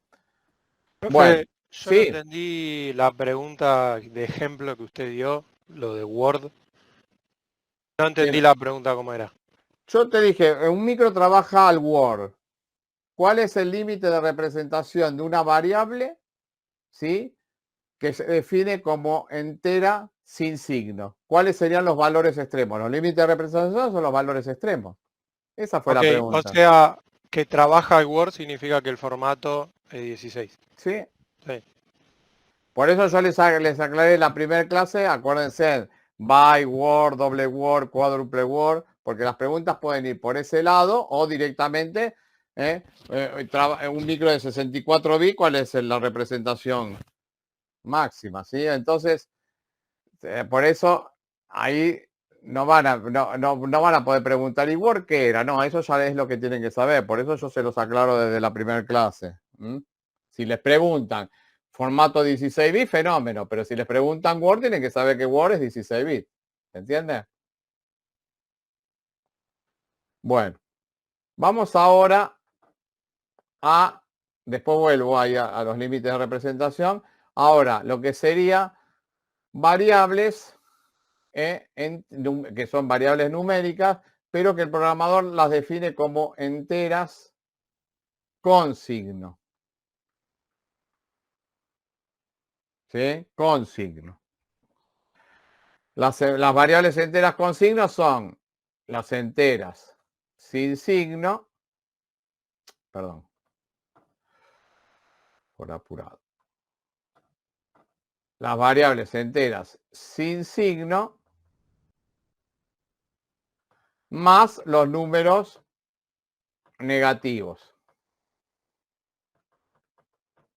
Profe, Bueno, yo no sí. entendí la pregunta de ejemplo que usted dio, lo de Word. No entendí la pregunta cómo era. Yo te dije, un micro trabaja al Word. ¿Cuál es el límite de representación de una variable? ¿Sí? Que se define como entera sin signo. ¿Cuáles serían los valores extremos? Los límites de representación son los valores extremos. Esa fue la Ok, o pregunta. sea, que trabaja el Word significa que el formato es 16. ¿Sí? Sí. Por eso yo les aclaré en la primera clase, acuérdense, by Word, doble Word, cuádruple Word, porque las preguntas pueden ir por ese lado o directamente un micro de 64 bits, ¿cuál es la representación máxima? ¿Sí? Entonces, por eso ahí no van a poder preguntar, ¿y Word qué era? No, eso ya es lo que tienen que saber. Por eso yo se los aclaro desde la primera clase. Si les preguntan formato 16 bits, fenómeno. Pero si les preguntan Word, tienen que saber que Word es 16 bits. ¿Se entiende? Bueno, vamos ahora después vuelvo ahí a los límites de representación. Ahora, lo que sería variables, que son variables numéricas, pero que el programador las define como enteras con signo. ¿Sí? Con signo. Las variables enteras con signo son las enteras sin signo, perdón, por apurado. Las variables enteras sin signo más los números negativos.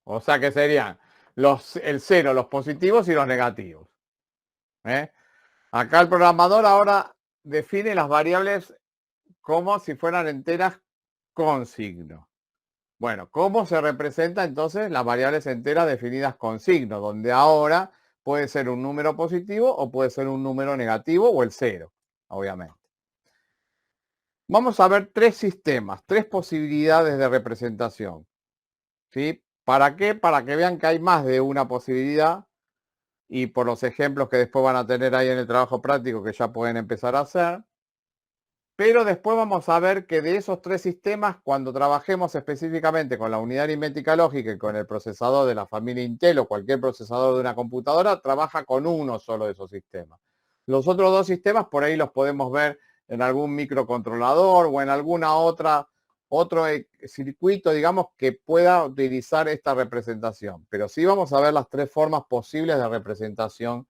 O sea que serían el 0, los positivos y los negativos. Acá el programador ahora define las variables como si fueran enteras con signo. Bueno, ¿cómo se representa entonces las variables enteras definidas con signo? Donde ahora puede ser un número positivo o puede ser un número negativo o el 0, obviamente. Vamos a ver tres sistemas, tres posibilidades de representación, ¿sí? ¿Para qué? Para que vean que hay más de una posibilidad y por los ejemplos que después van a tener ahí en el trabajo práctico que ya pueden empezar a hacer. Pero después vamos a ver que de esos tres sistemas, cuando trabajemos específicamente con la unidad aritmética lógica y con el procesador de la familia Intel o cualquier procesador de una computadora, trabaja con uno solo de esos sistemas. Los otros dos sistemas por ahí los podemos ver en algún microcontrolador o en alguna otro circuito, digamos, que pueda utilizar esta representación. Pero sí vamos a ver las tres formas posibles de representación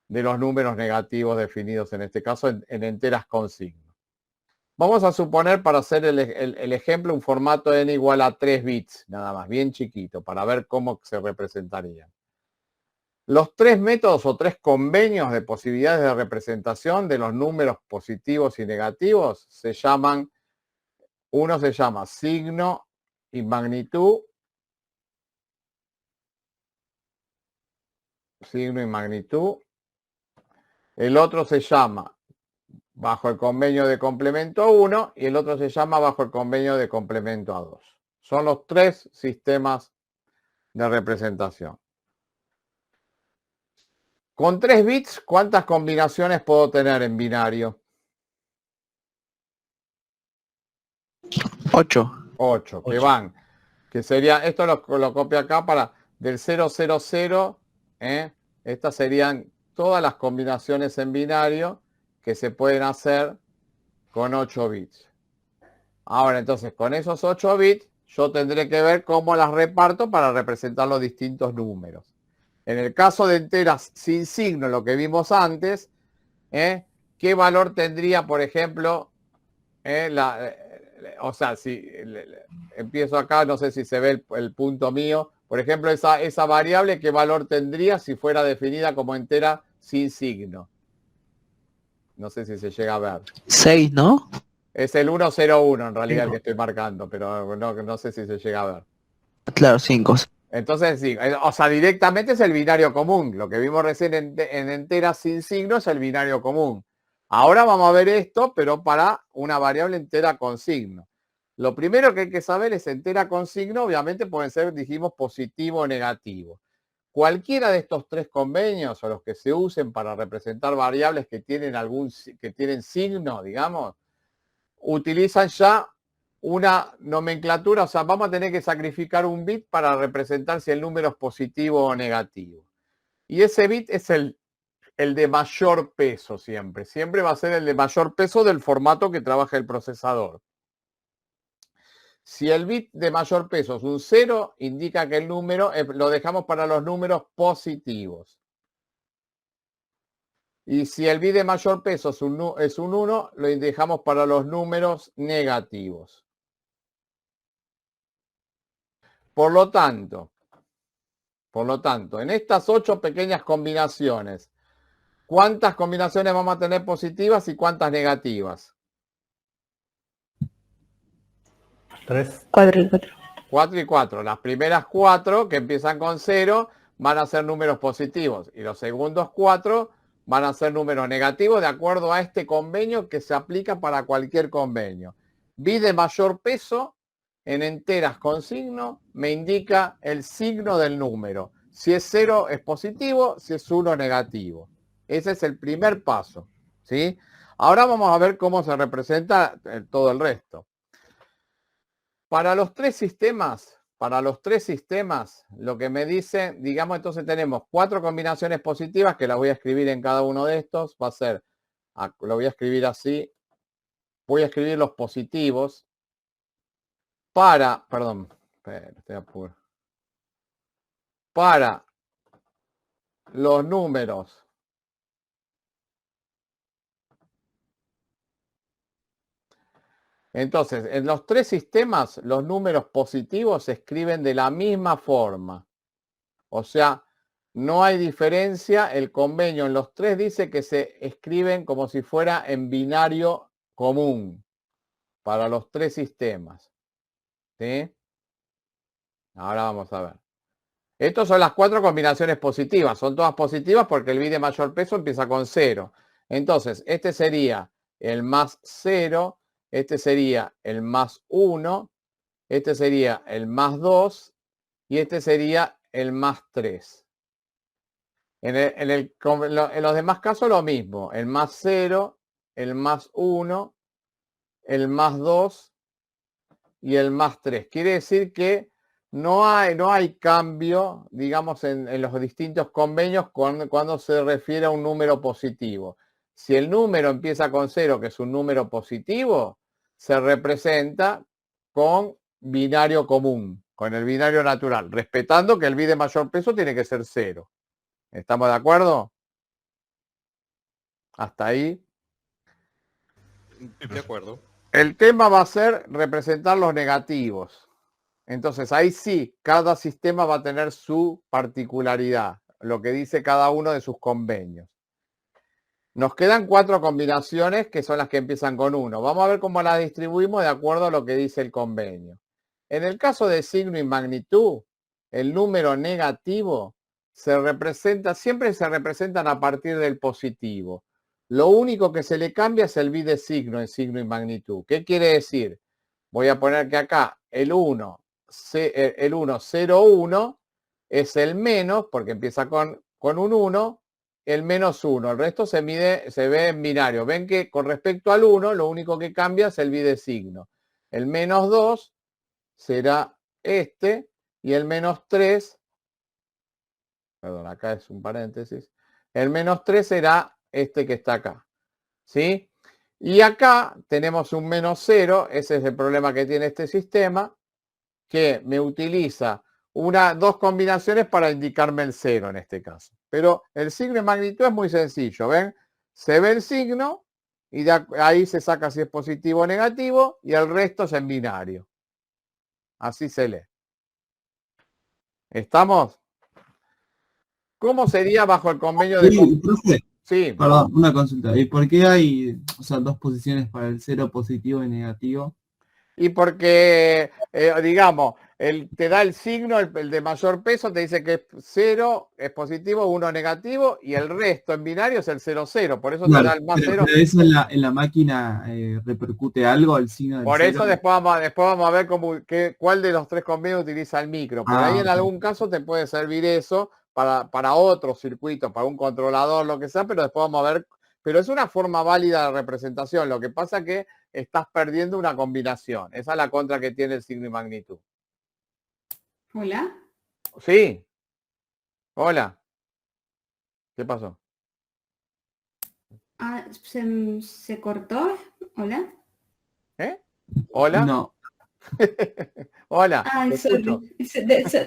de los números negativos definidos, en este caso, en enteras con signo. Vamos a suponer, para hacer el ejemplo, un formato n igual a 3 bits, nada más, bien chiquito, para ver cómo se representarían. Los tres métodos o tres convenios de posibilidades de representación de los números positivos y negativos se llaman, uno se llama signo y magnitud, signo y magnitud. El otro se llama bajo el convenio de complemento 1 y el otro se llama bajo el convenio de complemento a 2. Son los tres sistemas de representación. Con 3 bits, ¿cuántas combinaciones puedo tener en binario? 8. 8, que van, que sería, esto lo copio acá para del 000, estas serían todas las combinaciones en binario que se pueden hacer con 8 bits. Ahora, entonces, con esos 8 bits, yo tendré que ver cómo las reparto para representar los distintos números. En el caso de enteras sin signo, lo que vimos antes, ¿qué valor tendría, por ejemplo, o sea, si empiezo acá, no sé si se ve el punto mío, por ejemplo, esa variable, ¿qué valor tendría si fuera definida como entera sin signo? No sé si se llega a ver. 6, ¿no? Es el 101 en realidad el que estoy marcando, pero no sé si se llega a ver. Claro, 5. Entonces sí, o sea, directamente es el binario común. Lo que vimos recién en enteras sin signo es el binario común. Ahora vamos a ver esto, pero para una variable entera con signo. Lo primero que hay que saber es entera con signo, obviamente pueden ser, dijimos, positivo o negativo. Cualquiera de estos tres convenios o los que se usen para representar variables que tienen signo, digamos, utilizan ya una nomenclatura, o sea, vamos a tener que sacrificar un bit para representar si el número es positivo o negativo. Y ese bit es el de mayor peso siempre. Siempre va a ser el de mayor peso del formato que trabaja el procesador. Si el bit de mayor peso es un 0, indica que el número lo dejamos para los números positivos. Y si el bit de mayor peso es un 1, lo dejamos para los números negativos. Por lo tanto, en estas 8 pequeñas combinaciones, ¿cuántas combinaciones vamos a tener positivas y cuántas negativas? 3. 4 y 4. 4 y 4. Las primeras 4 que empiezan con 0 van a ser números positivos y los segundos 4 van a ser números negativos de acuerdo a este convenio que se aplica para cualquier convenio. Bit de mayor peso en enteras con signo me indica el signo del número. Si es 0 es positivo, si es 1 negativo. Ese es el primer paso, ¿sí? Ahora vamos a ver cómo se representa todo el resto. Para los tres sistemas, lo que me dice, digamos, entonces tenemos 4 combinaciones positivas que las voy a escribir en cada uno de estos. Va a ser, lo voy a escribir así. Voy a escribir los positivos para los números Entonces, en los tres sistemas, los números positivos se escriben de la misma forma. O sea, no hay diferencia. El convenio en los tres dice que se escriben como si fuera en binario común para los tres sistemas. ¿Sí? Ahora vamos a ver. Estas son las 4 combinaciones positivas. Son todas positivas porque el bit de mayor peso empieza con 0. Entonces, este sería el más 0. Este sería el más 1. Este sería el más 2. y este sería el más 3. En los demás casos lo mismo, el más 0, el más 1, el más 2 y el más 3. Quiere decir que no hay cambio, digamos, en los distintos convenios cuando se refiere a un número positivo. Si el número empieza con 0, que es un número positivo, se representa con binario común, con el binario natural, respetando que el bi de mayor peso tiene que ser 0. ¿Estamos de acuerdo? Hasta ahí. De acuerdo. El tema va a ser representar los negativos. Entonces ahí sí, cada sistema va a tener su particularidad, lo que dice cada uno de sus convenios. Nos quedan 4 combinaciones que son las que empiezan con 1. Vamos a ver cómo las distribuimos de acuerdo a lo que dice el convenio. En el caso de signo y magnitud, el número negativo siempre se representan a partir del positivo. Lo único que se le cambia es el bi de signo en signo y magnitud. ¿Qué quiere decir? Voy a poner que acá el 1, 0, 1 es el menos, porque empieza con un 1, el menos 1. El resto se ve en binario. Ven que con respecto al 1, lo único que cambia es el bi de signo. El menos 2 será este, y el menos 3, perdón, acá es un paréntesis, el menos 3 será este que está acá, ¿sí? Y acá tenemos un menos 0, ese es el problema que tiene este sistema, que me utiliza dos combinaciones para indicarme el 0 en este caso. Pero el signo de magnitud es muy sencillo, ¿ven? Se ve el signo y de ahí se saca si es positivo o negativo y el resto es en binario. Así se lee. ¿Estamos? ¿Cómo sería bajo el convenio de... Sí, profe, Sí. perdón, una consulta. ¿Y por qué hay, dos posiciones para el 0 positivo y negativo? Y porque, digamos, te da el signo, el de mayor peso, te dice que es 0 es positivo, 1 negativo, y el resto en binario es el 0, 0. Por eso te da el más 0. Pero eso en la máquina repercute algo, el signo del Por 0. eso después vamos a ver cuál de los 3 convenios utiliza el micro. Por ahí en algún caso te puede servir eso para otros circuitos, para un controlador, lo que sea, pero después vamos a ver. Pero es una forma válida de representación. Lo que pasa es que estás perdiendo una combinación. Esa es la contra que tiene el signo y magnitud. Hola. Sí. Hola. ¿Qué pasó? Ah, ¿se cortó? Hola. ¿Eh? ¿Hola? No. Hola. Ay, sorry.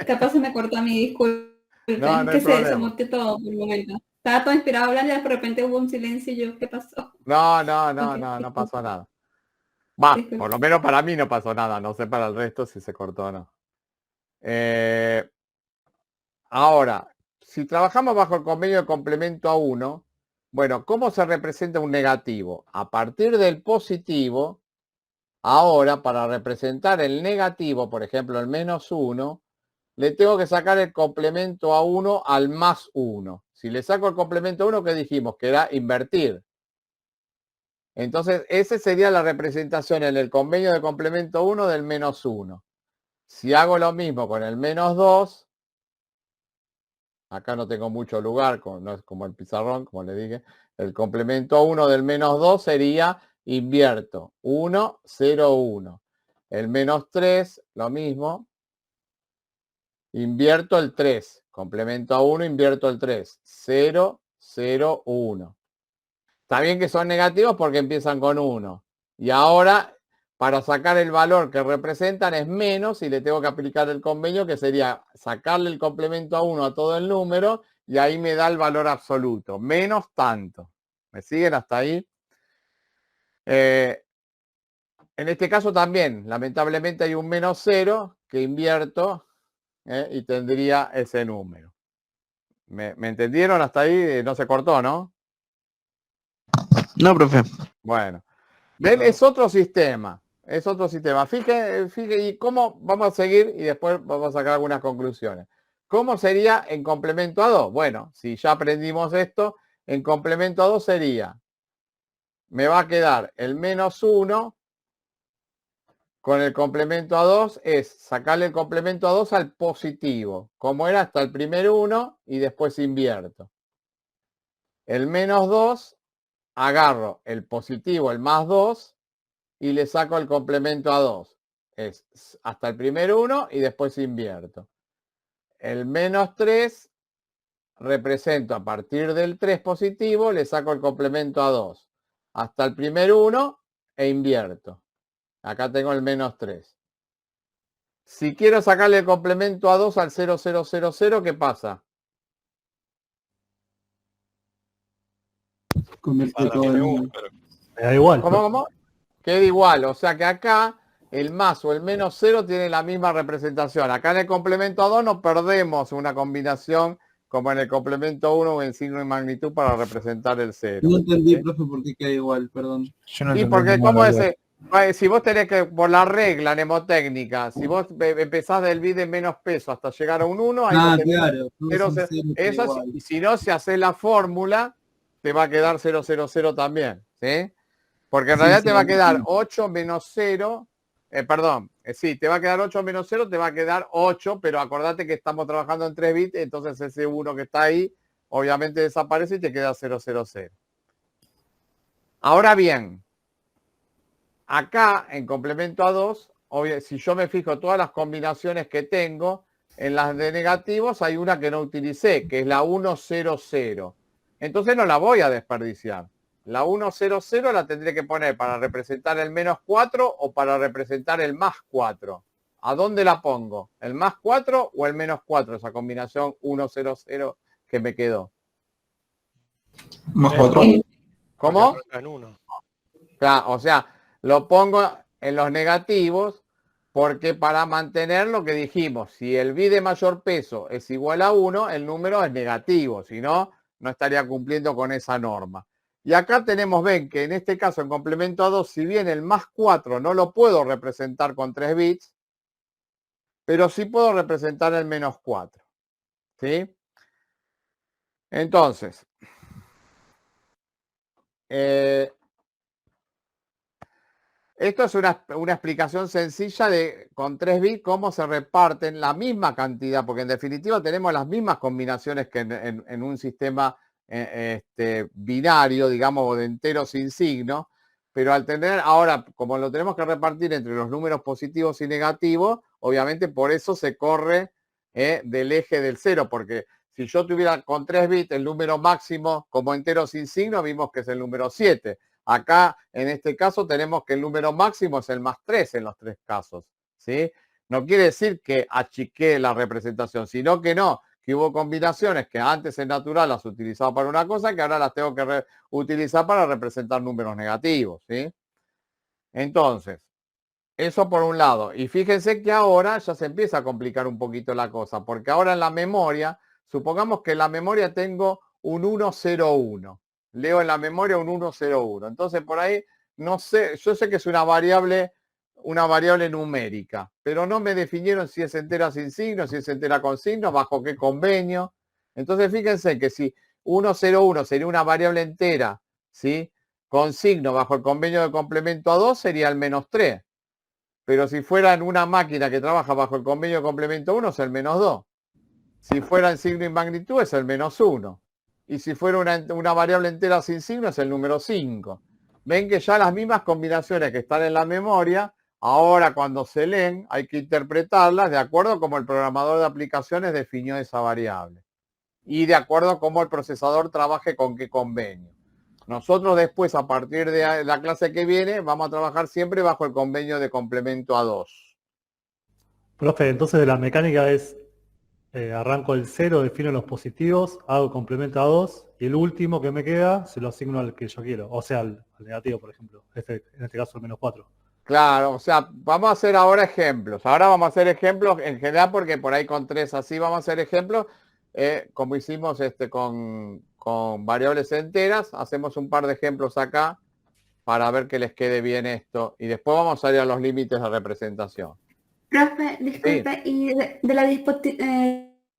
Capaz se me cortó a mí, disculpen. No, no hay que se problema. desmonté todo por un momento. Estaba todo inspirado hablando y de repente hubo un silencio y yo, ¿qué pasó? No pasó nada. Va, Disculpe. por lo menos para mí no pasó nada. No sé para el resto si se cortó o no. Ahora, si trabajamos bajo el convenio de complemento a 1, bueno, ¿cómo se representa un negativo? A partir del positivo, ahora para representar el negativo, por ejemplo el menos 1, le tengo que sacar el complemento a 1 al más 1. Si le saco el complemento a 1, ¿qué dijimos? Que era invertir. Entonces, esa sería la representación en el convenio de complemento 1 del menos 1. Si hago lo mismo con el menos 2, acá no tengo mucho lugar, no es como el pizarrón, como le dije, el complemento a 1 del menos 2 sería invierto, 1, 0, 1. El menos 3, lo mismo, invierto el 3, complemento a 1, invierto el 3, 0, 0, 1. Está bien que son negativos porque empiezan con 1. Y ahora, para sacar el valor que representan es menos y le tengo que aplicar el convenio que sería sacarle el complemento a 1 a todo el número y ahí me da el valor absoluto. Menos tanto. ¿Me siguen hasta ahí? En este caso también, lamentablemente hay un menos 0 que invierto y tendría ese número. ¿Me entendieron hasta ahí? No se cortó, ¿no? No, profe. Bueno, ven, es otro sistema. Es otro sistema. Fíjate, y cómo vamos a seguir y después vamos a sacar algunas conclusiones. ¿Cómo sería en complemento a 2? Bueno, si ya aprendimos esto, en complemento a 2 sería, me va a quedar el menos 1 con el complemento a 2 es sacarle el complemento a 2 al positivo, como era hasta el primer 1 y después invierto. El menos 2, agarro el positivo, el más 2, y le saco el complemento a 2. Es hasta el primer 1 y después invierto. El menos 3 represento a partir del 3 positivo, le saco el complemento a 2. Hasta el primer 1 e invierto. Acá tengo el menos 3. Si quiero sacarle el complemento a 2 al 0000, ¿qué pasa? Convierte Para todo en seguro, uno. pero Me da igual. ¿Cómo? Queda igual. O sea que acá el más o el menos 0 tienen la misma representación. Acá en el complemento a 2 no perdemos una combinación como en el complemento 1 o en signo y magnitud para representar el 0. No entendí, ¿Sí? profe, por qué queda igual, perdón. Yo no Y entendí porque ninguna ¿cómo de es? las Si vos tenés que, por la regla mnemotécnica, si vos empezás del bit de menos peso hasta llegar a un 1, ahí no tenés Claro. 0, 0. Eso, y si no, si haces la fórmula, te va a quedar 000 también, ¿sí? Porque en realidad te va a quedar 8 menos 0, sí, te va a quedar 8 menos 0, te va a quedar 8, pero acordate que estamos trabajando en 3 bits, entonces ese 1 que está ahí, obviamente desaparece y te queda 000. Ahora bien, acá en complemento a 2, si yo me fijo todas las combinaciones que tengo, en las de negativos hay una que no utilicé, que es la 100. Entonces no la voy a desperdiciar. La 100 la tendré que poner para representar el menos 4 o para representar el más 4. ¿A dónde la pongo? ¿El más 4 o el menos 4? Esa combinación 100 que me quedó. Más 4. ¿Cómo? en uno. Claro, o sea, lo pongo en los negativos porque para mantener lo que dijimos, si el bit de mayor peso es igual a 1, el número es negativo, si no, no estaría cumpliendo con esa norma. Y acá tenemos, ven, que en este caso en complemento a 2, si bien el más 4 no lo puedo representar con 3 bits, pero sí puedo representar el menos 4. ¿Sí? Entonces, esto es una explicación sencilla de con 3 bits cómo se reparten la misma cantidad, porque en definitiva tenemos las mismas combinaciones que en un sistema binario, digamos, o de enteros sin signo, pero al tener ahora, como lo tenemos que repartir entre los números positivos y negativos, obviamente por eso se corre del eje del 0, porque si yo tuviera con 3 bits el número máximo como entero sin signo, vimos que es el número 7. Acá, en este caso, tenemos que el número máximo es el más 3 en los 3 casos, ¿sí? No quiere decir que achiqué la representación, sino que no, que hubo combinaciones que antes en natural las utilizaba para una cosa que ahora las tengo que utilizar para representar números negativos, ¿sí? Entonces, eso por un lado. Y fíjense que ahora ya se empieza a complicar un poquito la cosa, porque ahora en la memoria, supongamos que en la memoria tengo un 101. Leo en la memoria un 101. Entonces por ahí, no sé, yo sé que es una variable numérica, pero no me definieron si es entera sin signo, si es entera con signo, bajo qué convenio. Entonces fíjense que si 101 sería una variable entera, ¿sí? Con signo bajo el convenio de complemento a 2 sería el menos 3. Pero si fuera en una máquina que trabaja bajo el convenio de complemento 1 es el menos 2. Si fuera en signo y magnitud es el menos 1. Y si fuera una variable entera sin signo es el número 5. Ven que ya las mismas combinaciones que están en la memoria, ahora cuando se leen hay que interpretarlas de acuerdo a cómo el programador de aplicaciones definió esa variable. Y de acuerdo a cómo el procesador trabaje con qué convenio. Nosotros después, a partir de la clase que viene, vamos a trabajar siempre bajo el convenio de complemento a 2. Profe, entonces de la mecánica es, arranco el 0, defino los positivos, hago complemento a 2, y el último que me queda se lo asigno al que yo quiero, o sea, al negativo, por ejemplo, en este caso el menos 4. Claro, o sea, vamos a hacer ahora ejemplos. Ahora vamos a hacer ejemplos en general porque por ahí con 3 así vamos a hacer ejemplos, como hicimos con variables enteras. Hacemos un par de ejemplos acá para ver que les quede bien esto. Y después vamos a ir a los límites de representación. Profe, disculpe, y de la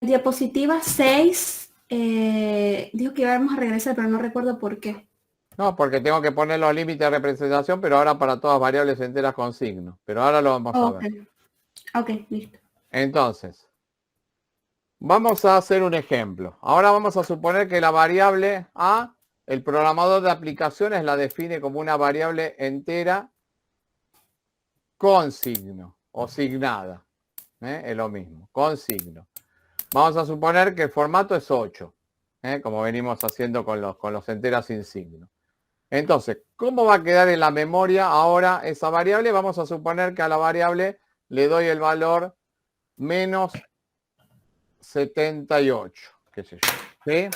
diapositiva 6, dijo que íbamos a regresar, pero no recuerdo por qué. No, porque tengo que poner los límites de representación, pero ahora para todas variables enteras con signo. Pero ahora lo vamos a ver. Ok, listo. Entonces, vamos a hacer un ejemplo. Ahora vamos a suponer que la variable A, el programador de aplicaciones la define como una variable entera con signo o signada. Es lo mismo, con signo. Vamos a suponer que el formato es 8, como venimos haciendo con los enteras sin signo. Entonces, ¿cómo va a quedar en la memoria ahora esa variable? Vamos a suponer que a la variable le doy el valor menos 78, qué sé yo, ¿sí?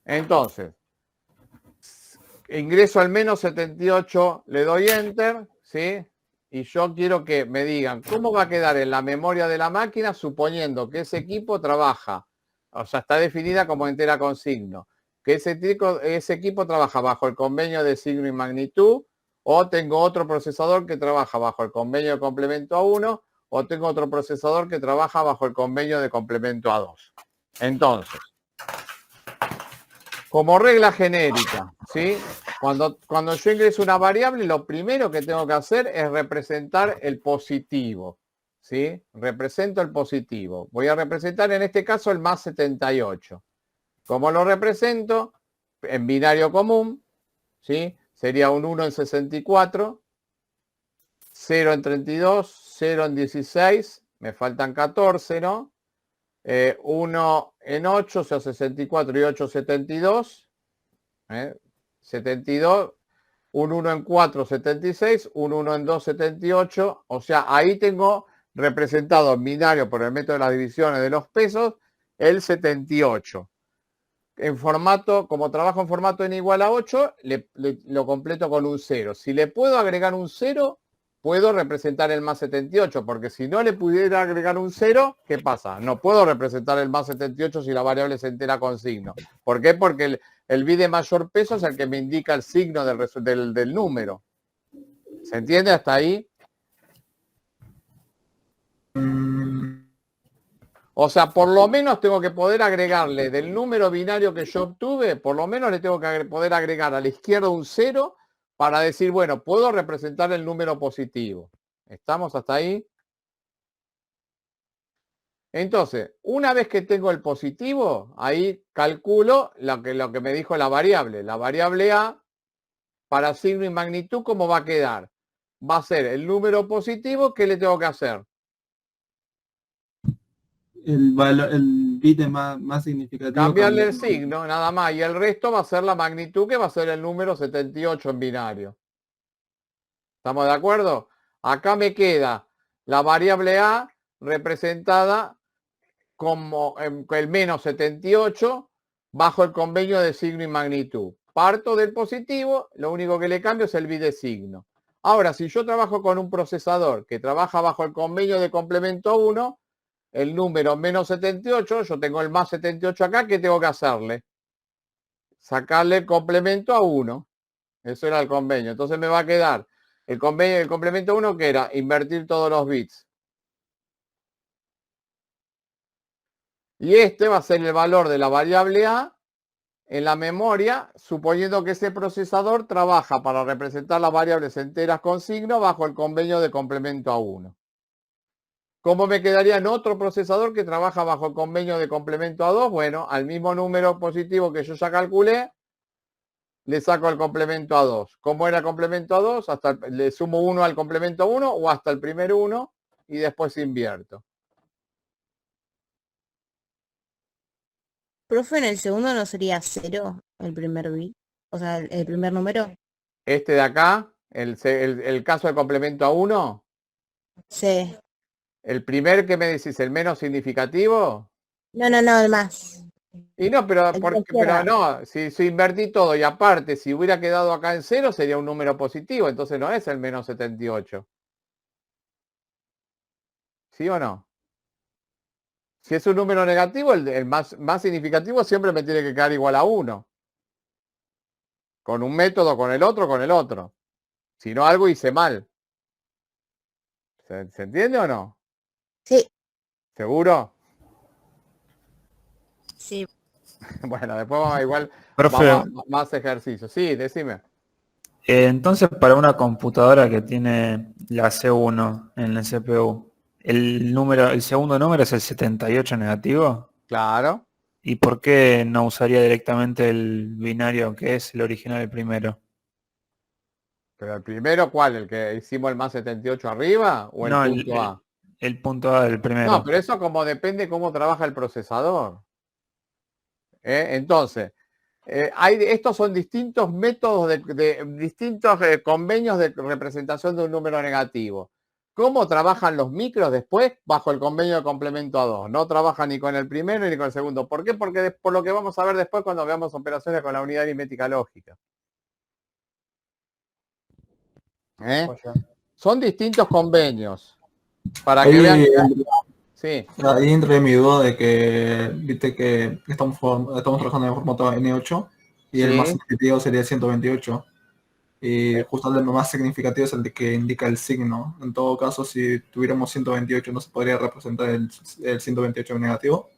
Entonces, ingreso al menos 78, le doy enter, ¿sí? Y yo quiero que me digan cómo va a quedar en la memoria de la máquina suponiendo que ese equipo trabaja, o sea, está definida como entera con signo, que ese equipo trabaja bajo el convenio de signo y magnitud, o tengo otro procesador que trabaja bajo el convenio de complemento A1, o tengo otro procesador que trabaja bajo el convenio de complemento A2. Entonces, como regla genérica, ¿sí? Cuando yo ingreso una variable, lo primero que tengo que hacer es representar el positivo, ¿sí? Represento el positivo. Voy a representar en este caso el más 78. ¿Cómo lo represento? En binario común, ¿sí? Sería un 1 en 64, 0 en 32, 0 en 16, me faltan 14, ¿no? 1 en 8, o sea, 64 y 8, 72. 72, un 1 en 4, 76, un 1 en 2, 78. O sea, ahí tengo representado en binario por el método de las divisiones de los pesos el 78. En formato, como trabajo en formato n igual a 8, lo completo con un 0. Si le puedo agregar un 0, puedo representar el más 78, porque si no le pudiera agregar un 0, ¿qué pasa? No puedo representar el más 78 si la variable se entera con signo. ¿Por qué? Porque el bit de mayor peso es el que me indica el signo del número. ¿Se entiende hasta ahí? O sea, por lo menos tengo que poder agregarle del número binario que yo obtuve, por lo menos le tengo que poder agregar a la izquierda un 0 para decir, bueno, puedo representar el número positivo. ¿Estamos hasta ahí? Entonces, una vez que tengo el positivo, ahí calculo lo que me dijo la variable. La variable A, para signo y magnitud, ¿cómo va a quedar? Va a ser el número positivo, ¿qué le tengo que hacer? El bit más significativo. Cambiarle el signo, nada más. Y el resto va a ser la magnitud, que va a ser el número 78 en binario. ¿Estamos de acuerdo? Acá me queda la variable A representada como el menos 78 bajo el convenio de signo y magnitud. Parto del positivo, lo único que le cambio es el bit de signo. Ahora, si yo trabajo con un procesador que trabaja bajo el convenio de complemento 1, el número menos 78, yo tengo el más 78 acá, ¿qué tengo que hacerle? Sacarle el complemento a 1. Eso era el convenio. Entonces me va a quedar el convenio del complemento 1, que era invertir todos los bits. Y este va a ser el valor de la variable A en la memoria, suponiendo que ese procesador trabaja para representar las variables enteras con signo bajo el convenio de complemento A1. ¿Cómo me quedaría en otro procesador que trabaja bajo el convenio de complemento A2? Bueno, al mismo número positivo que yo ya calculé, le saco el complemento A2. ¿Cómo era el complemento A2? Le sumo 1 al complemento 1 o hasta el primer 1 y después invierto. Profe, en el segundo no sería 0 el primer bit, o sea, el primer número. Este de acá, el caso del complemento A1, Sí. el primer que me decís, el menos significativo. No, el más. Y no, pero, El pero no, si invertí todo y aparte, si hubiera quedado acá en 0, sería un número positivo, entonces no es el menos 78. ¿Sí o no? Si es un número negativo, el más significativo siempre me tiene que quedar igual a 1. Con un método, con el otro. Si no, algo hice mal. ¿Se entiende o no? Sí. ¿Seguro? Sí. Bueno, después vamos igual Profe, más ejercicios. Sí, decime. entonces para una computadora que tiene la C1 en la CPU, el segundo número es el 78 negativo. Claro. ¿Y por qué no usaría directamente el binario que es el original, el primero? Pero el primero, ¿cuál? ¿El que hicimos el más 78 arriba o el No, punto A? el punto A del No, primero. pero eso como depende cómo trabaja el procesador. Entonces, estos son distintos métodos de distintos convenios de representación de un número negativo. ¿Cómo trabajan los micros después? Bajo el convenio de complemento a 2. No trabajan ni con el primero ni con el segundo. ¿Por qué? Porque por lo que vamos a ver después cuando veamos operaciones con la unidad aritmética lógica. Son distintos convenios. Para que vean que... Sí. Ahí entré mi duda de que, viste que estamos trabajando en formato N8 y el más Sí. significativo sería 128. Y justo el más significativo es el de que indica el signo. En todo caso, si tuviéramos 128, ¿no se podría representar el 128 negativo?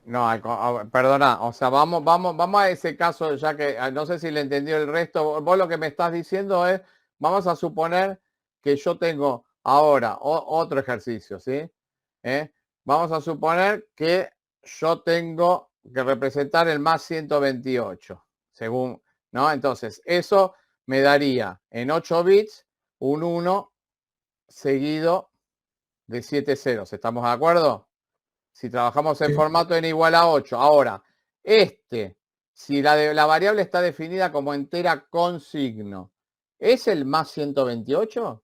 No, perdona, o sea, vamos a ese caso, ya que no sé si le entendió el resto. Vos lo que me estás diciendo es, vamos a suponer que yo tengo ahora otro ejercicio, ¿sí? Vamos a suponer que yo tengo que representar el más 128, según, ¿no? Entonces, eso me daría en 8 bits un 1 seguido de 7 ceros. ¿Estamos de acuerdo? Si trabajamos en Sí. formato n igual a 8. Ahora, si la variable está definida como entera con signo, ¿es el más 128?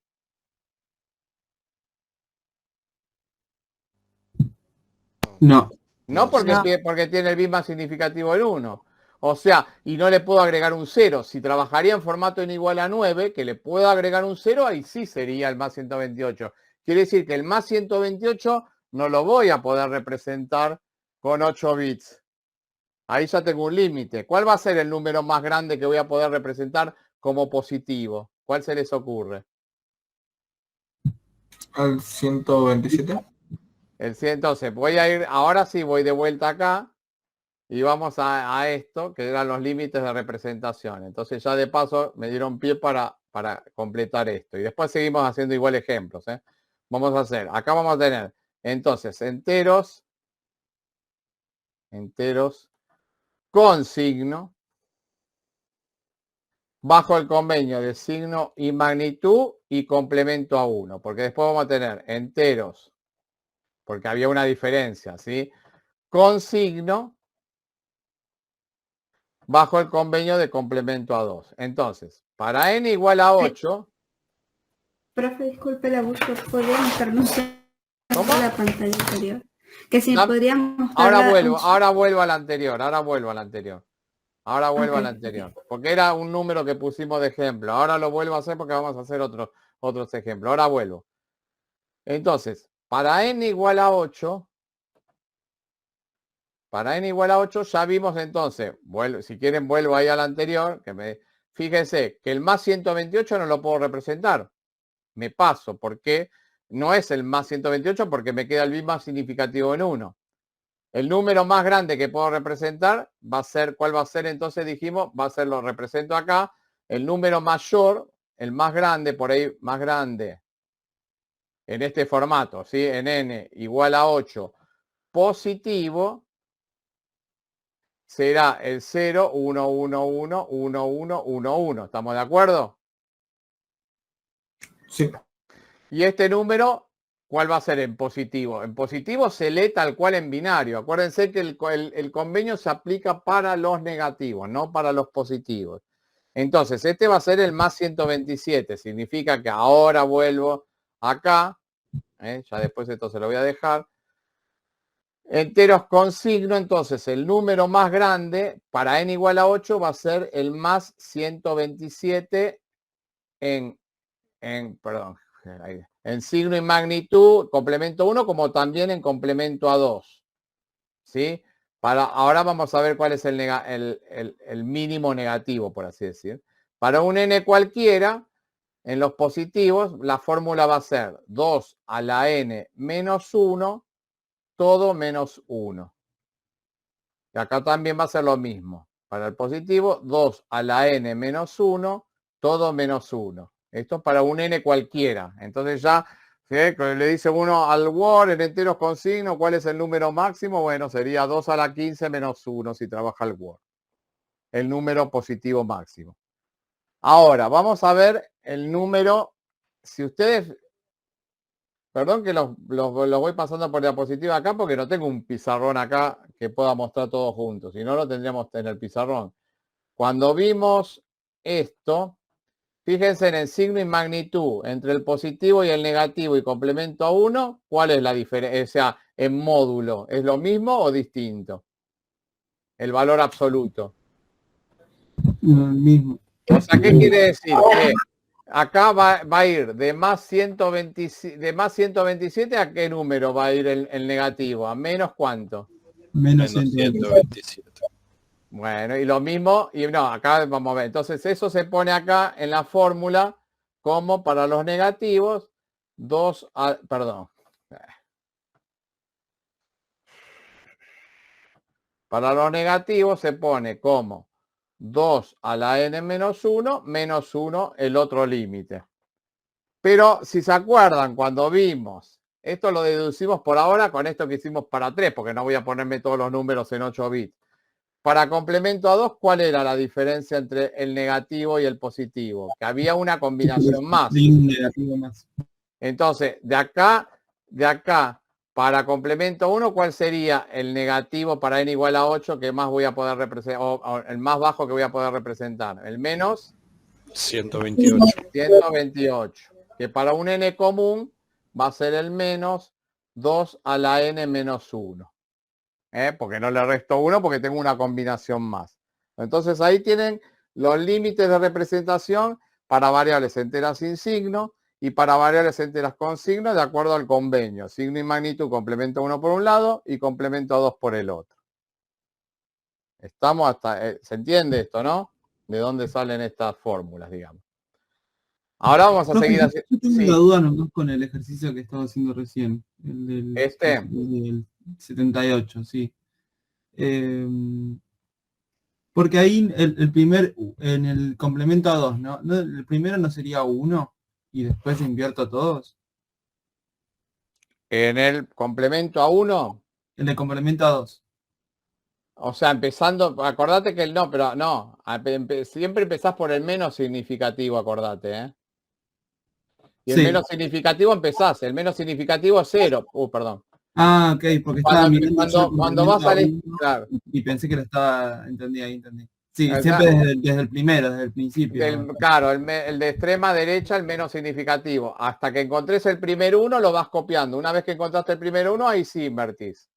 No. No porque, No. porque tiene el bit más significativo el 1. O sea, y no le puedo agregar un 0. Si trabajaría en formato n igual a 9, que le puedo agregar un 0, ahí sí sería el más 128. Quiere decir que el más 128 no lo voy a poder representar con 8 bits. Ahí ya tengo un límite. ¿Cuál va a ser el número más grande que voy a poder representar como positivo? ¿Cuál se les ocurre? ¿Al 127? Entonces, voy a ir, ahora sí voy de vuelta acá y vamos a esto, que eran los límites de representación. Entonces ya de paso me dieron pie para completar esto. Y después seguimos haciendo igual ejemplos. Vamos a hacer, acá vamos a tener, entonces, enteros con signo, bajo el convenio de signo y magnitud y complemento a 1, porque después vamos a tener enteros, porque había una diferencia, ¿sí? Con signo, bajo el convenio de complemento a 2. Entonces, para n igual a 8... Profe, disculpe la busco, ¿podría mostrarnos ¿Cómo? la pantalla anterior? Que si podría mostrar Ahora vuelvo al anterior, Ahora vuelvo al anterior, porque era un número que pusimos de ejemplo. Ahora lo vuelvo a hacer porque vamos a hacer otros ejemplos. Ahora vuelvo. Entonces, para n igual a 8, ya vimos entonces, si quieren vuelvo ahí al anterior, fíjense que el más 128 no lo puedo representar. Me paso, porque no es el más 128 porque me queda el bit más significativo en 1. El número más grande que puedo representar va a ser, ¿cuál va a ser? Entonces dijimos, lo represento acá. El número mayor, el más grande, por ahí más grande, en este formato, ¿sí? En n igual a 8 positivo, será el 0, 1, 1, 1, 1, 1, 1, 1. ¿Estamos de acuerdo? Sí. Y este número, ¿cuál va a ser en positivo? En positivo se lee tal cual en binario. Acuérdense que el convenio se aplica para los negativos, no para los positivos. Entonces, este va a ser el más 127. Significa que ahora vuelvo acá. Ya después esto se lo voy a dejar. Enteros con signo, entonces el número más grande para n igual a 8 va a ser el más 127 en signo y magnitud, complemento 1, como también en complemento a 2. ¿Sí? Ahora vamos a ver cuál es el mínimo negativo, por así decir. Para un n cualquiera, en los positivos, la fórmula va a ser 2 a la n menos 1, todo menos 1. que acá también va a ser lo mismo. Para el positivo, 2 a la n menos 1, todo menos 1. Esto es para un n cualquiera. Entonces ya ¿sí? Le dice uno al Word en enteros con signo, ¿cuál es el número máximo? Bueno, sería 2 a la 15 menos 1 si trabaja el Word. El número positivo máximo. Ahora, vamos a ver el número, si ustedes, perdón que los voy pasando por diapositiva acá porque no tengo un pizarrón acá que pueda mostrar todos juntos, si no lo tendríamos en el pizarrón. Cuando vimos esto, fíjense en el signo y magnitud entre el positivo y el negativo y complemento a 1, ¿cuál es la diferencia? O sea, en módulo, ¿es lo mismo o distinto? El valor absoluto. No, el mismo. O sea, ¿qué quiere decir? Que acá va a ir de más 127 a qué número va a ir el negativo, a menos cuánto. Menos Menos 127. 127. Bueno, y lo mismo, y no, acá vamos a ver. Entonces eso se pone acá en la fórmula como para los negativos, 2 a, perdón. Para los negativos se pone como 2 a la n menos 1, menos 1 el otro límite. Pero si se acuerdan, cuando vimos, esto lo deducimos por ahora con esto que hicimos para 3, porque no voy a ponerme todos los números en 8 bits. Para complemento a 2, ¿cuál era la diferencia entre el negativo y el positivo? Que había una combinación más. Sí, un negativo más. Entonces, de acá, para complemento 1, ¿cuál sería el negativo para n igual a 8 que más voy a poder representar, o el más bajo que voy a poder representar? El menos 128. 128. Que para un n común va a ser el menos 2 a la n menos 1. Porque no le resto 1 porque tengo una combinación más. Entonces ahí tienen los límites de representación para variables enteras sin signo y para variables enteras con signo de acuerdo al convenio. Signo y magnitud, complemento 1 por un lado y complemento 2 por el otro. Estamos hasta, ¿se entiende esto, no? De dónde salen estas fórmulas, digamos. Ahora vamos a Profe, seguir haciendo. yo tengo Sí, una duda nomás con el ejercicio que estaba haciendo recién. El del, este. el del 78, sí. Porque ahí el primer, en el complemento a 2, ¿no? El primero no sería 1 y después invierto a todos. En el complemento a 1. En el complemento a 2. O sea, empezando, acordate que el no, pero no, siempre empezás por el menos significativo, acordate, ¿eh? Y el Sí. menos significativo empezás, el menos significativo es 0. Perdón. Ah, ok, porque estaba mirando Cuando vas a claro. y pensé que lo estaba, entendí. Sí, Acá, siempre desde el primero, desde el principio. Claro, el de extrema derecha, el menos significativo. Hasta que encontres el primer 1, lo vas copiando. Una vez que encontraste el primer 1, ahí sí invertís.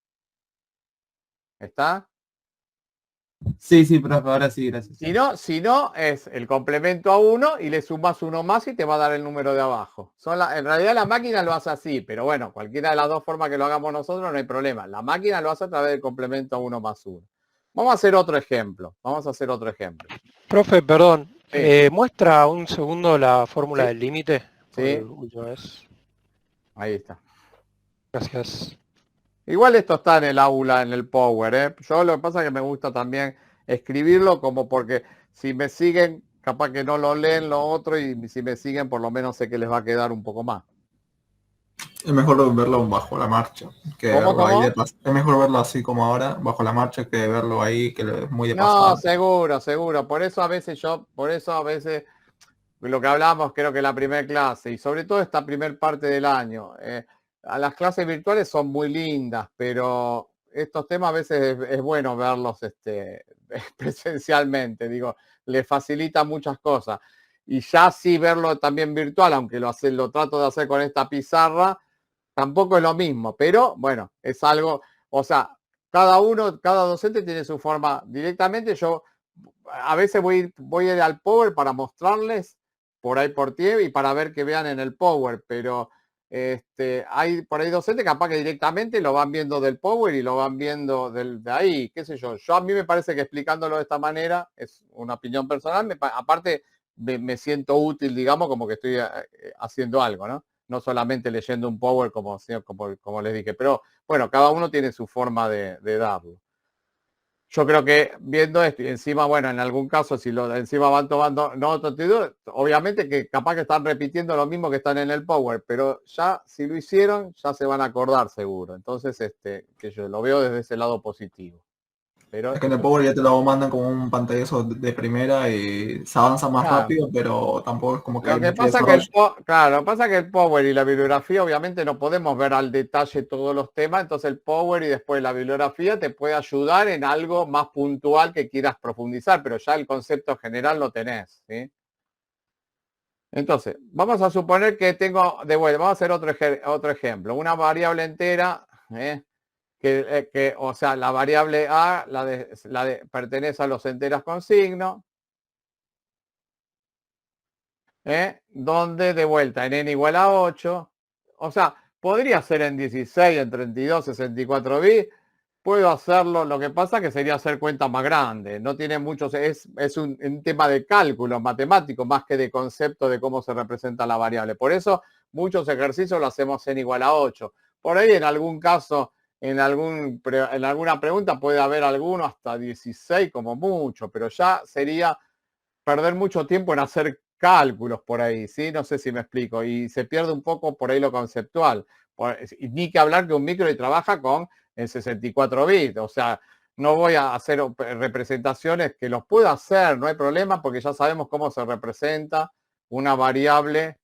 ¿Está? Sí, profe, ahora sí, gracias. Si no, es el complemento a 1 y le sumas 1 más y te va a dar el número de abajo. En realidad la máquina lo hace así, pero bueno, cualquiera de las dos formas que lo hagamos nosotros no hay problema. La máquina lo hace a través del complemento a 1 más 1. Vamos a hacer otro ejemplo. Profe, perdón. Sí. ¿Muestra un segundo la fórmula Sí. del límite? Sí. Última vez. Ahí está. Gracias. Igual esto está en el aula, en el Power, ¿eh? Yo lo que pasa es que me gusta también escribirlo como porque si me siguen, capaz que no lo leen lo otro y si me siguen por lo menos sé que les va a quedar un poco más. Es mejor verlo bajo la marcha que verlo ahí de pasada. Es mejor verlo así como ahora, bajo la marcha, que verlo ahí, que es muy de pasada. No, seguro. Por eso a veces lo que hablamos creo que la primera clase y sobre todo esta primer parte del año. A las clases virtuales son muy lindas, pero estos temas a veces es bueno verlos presencialmente, digo, le facilita muchas cosas. Y ya sí verlo también virtual, aunque lo trato de hacer con esta pizarra, tampoco es lo mismo, pero bueno, es algo, o sea, cada docente tiene su forma. Directamente yo a veces voy a ir al Power para mostrarles por ahí por ti y para ver que vean en el Power, pero hay por ahí docentes capaz que directamente lo van viendo del Power y lo van viendo de ahí, qué sé yo. A mí me parece que explicándolo de esta manera, es una opinión personal, aparte me siento útil, digamos, como que estoy haciendo algo, ¿no? No solamente leyendo un Power como les dije, pero bueno, cada uno tiene su forma de darlo. Yo creo que viendo esto y encima, bueno, en algún caso, si lo encima van tomando nota, obviamente que capaz que están repitiendo lo mismo que están en el Power, pero ya si lo hicieron, ya se van a acordar seguro. Entonces, que yo lo veo desde ese lado positivo. Pero Es que en el Power ya te lo mandan como un pantallazo de primera y se avanza más claro. rápido, pero tampoco es como que Lo hay que mucho pasa que desarrollo. claro, lo que pasa que el Power y la bibliografía obviamente no podemos ver al detalle todos los temas, entonces el Power y después la bibliografía te puede ayudar en algo más puntual que quieras profundizar, pero ya el concepto general lo tenés, ¿sí? Entonces, vamos a suponer que tengo de vuelta, vamos a hacer otro ejemplo, una variable entera, o sea, la variable A, pertenece a los enteras con signo, donde de vuelta en n igual a 8, o sea, podría ser en 16, en 32, 64 bits, puedo hacerlo, lo que pasa que sería hacer cuentas más grandes, no tiene muchos, es un tema de cálculo matemático más que de concepto de cómo se representa la variable. Por eso muchos ejercicios lo hacemos en igual a 8. Por ahí en algún caso, en alguna pregunta puede haber alguno hasta 16 como mucho, pero ya sería perder mucho tiempo en hacer cálculos por ahí, ¿sí? No sé si me explico. Y se pierde un poco por ahí lo conceptual. Y ni que hablar que un micro y trabaja con el 64 bits. O sea, no voy a hacer representaciones que los puedo hacer, no hay problema, porque ya sabemos cómo se representa una variable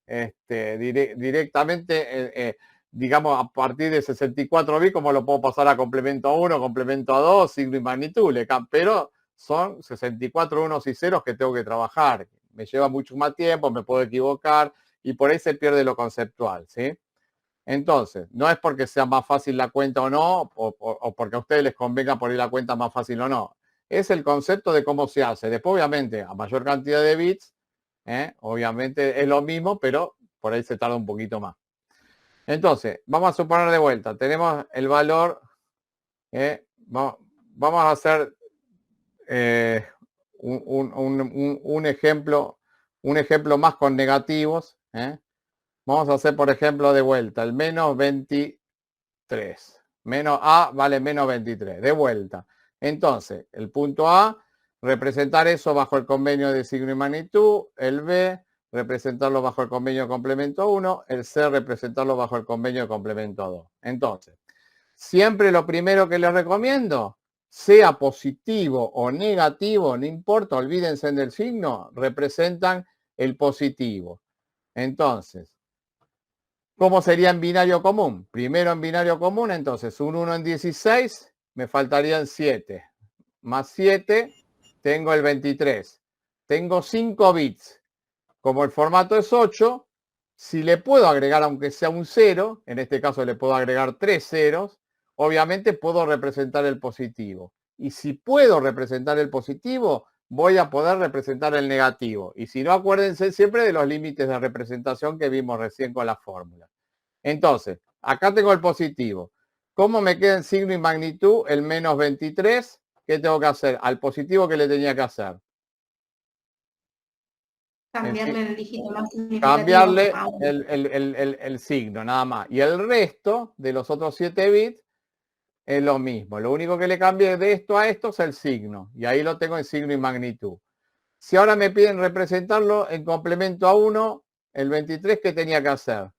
directamente, digamos, a partir de 64 bits, como lo puedo pasar a complemento 1, complemento 2, signo y magnitud. Pero son 64 unos y ceros que tengo que trabajar. Me lleva mucho más tiempo, me puedo equivocar y por ahí se pierde lo conceptual, ¿sí? Entonces, no es porque sea más fácil la cuenta o no, o porque a ustedes les convenga poner la cuenta más fácil o no. Es el concepto de cómo se hace. Después, obviamente, a mayor cantidad de bits, obviamente es lo mismo, pero por ahí se tarda un poquito más. Entonces, vamos a suponer de vuelta. Tenemos el valor, vamos a hacer un ejemplo más con negativos. Vamos a hacer, por ejemplo, de vuelta, el menos 23. Menos A vale menos 23. De vuelta. Entonces, el punto A, representar eso bajo el convenio de signo y magnitud. El B, representarlo bajo el convenio de complemento 1. El C, representarlo bajo el convenio de complemento 2. Entonces, siempre lo primero que les recomiendo, sea positivo o negativo, no importa, olvídense del signo, representan el positivo. Entonces, ¿cómo sería en binario común? Primero en binario común, entonces un 1 en 16, me faltarían 7. Más 7, tengo el 23. Tengo 5 bits. Como el formato es 8, si le puedo agregar aunque sea un 0, en este caso le puedo agregar 3 ceros, obviamente puedo representar el positivo. Y si puedo representar el positivo, voy a poder representar el negativo. Y si no, acuérdense siempre de los límites de representación que vimos recién con la fórmula. Entonces, acá tengo el positivo. ¿Cómo me queda en signo y magnitud el menos 23? ¿Qué tengo que hacer? Al positivo, ¿qué le tenía que hacer? Cambiarle el dígito más significativo. Cambiarle el signo, nada más. Y el resto de los otros 7 bits es lo mismo. Lo único que le cambié de esto a esto es el signo. Y ahí lo tengo en signo y magnitud. Si ahora me piden representarlo en complemento a 1, el 23, ¿qué tenía que hacer?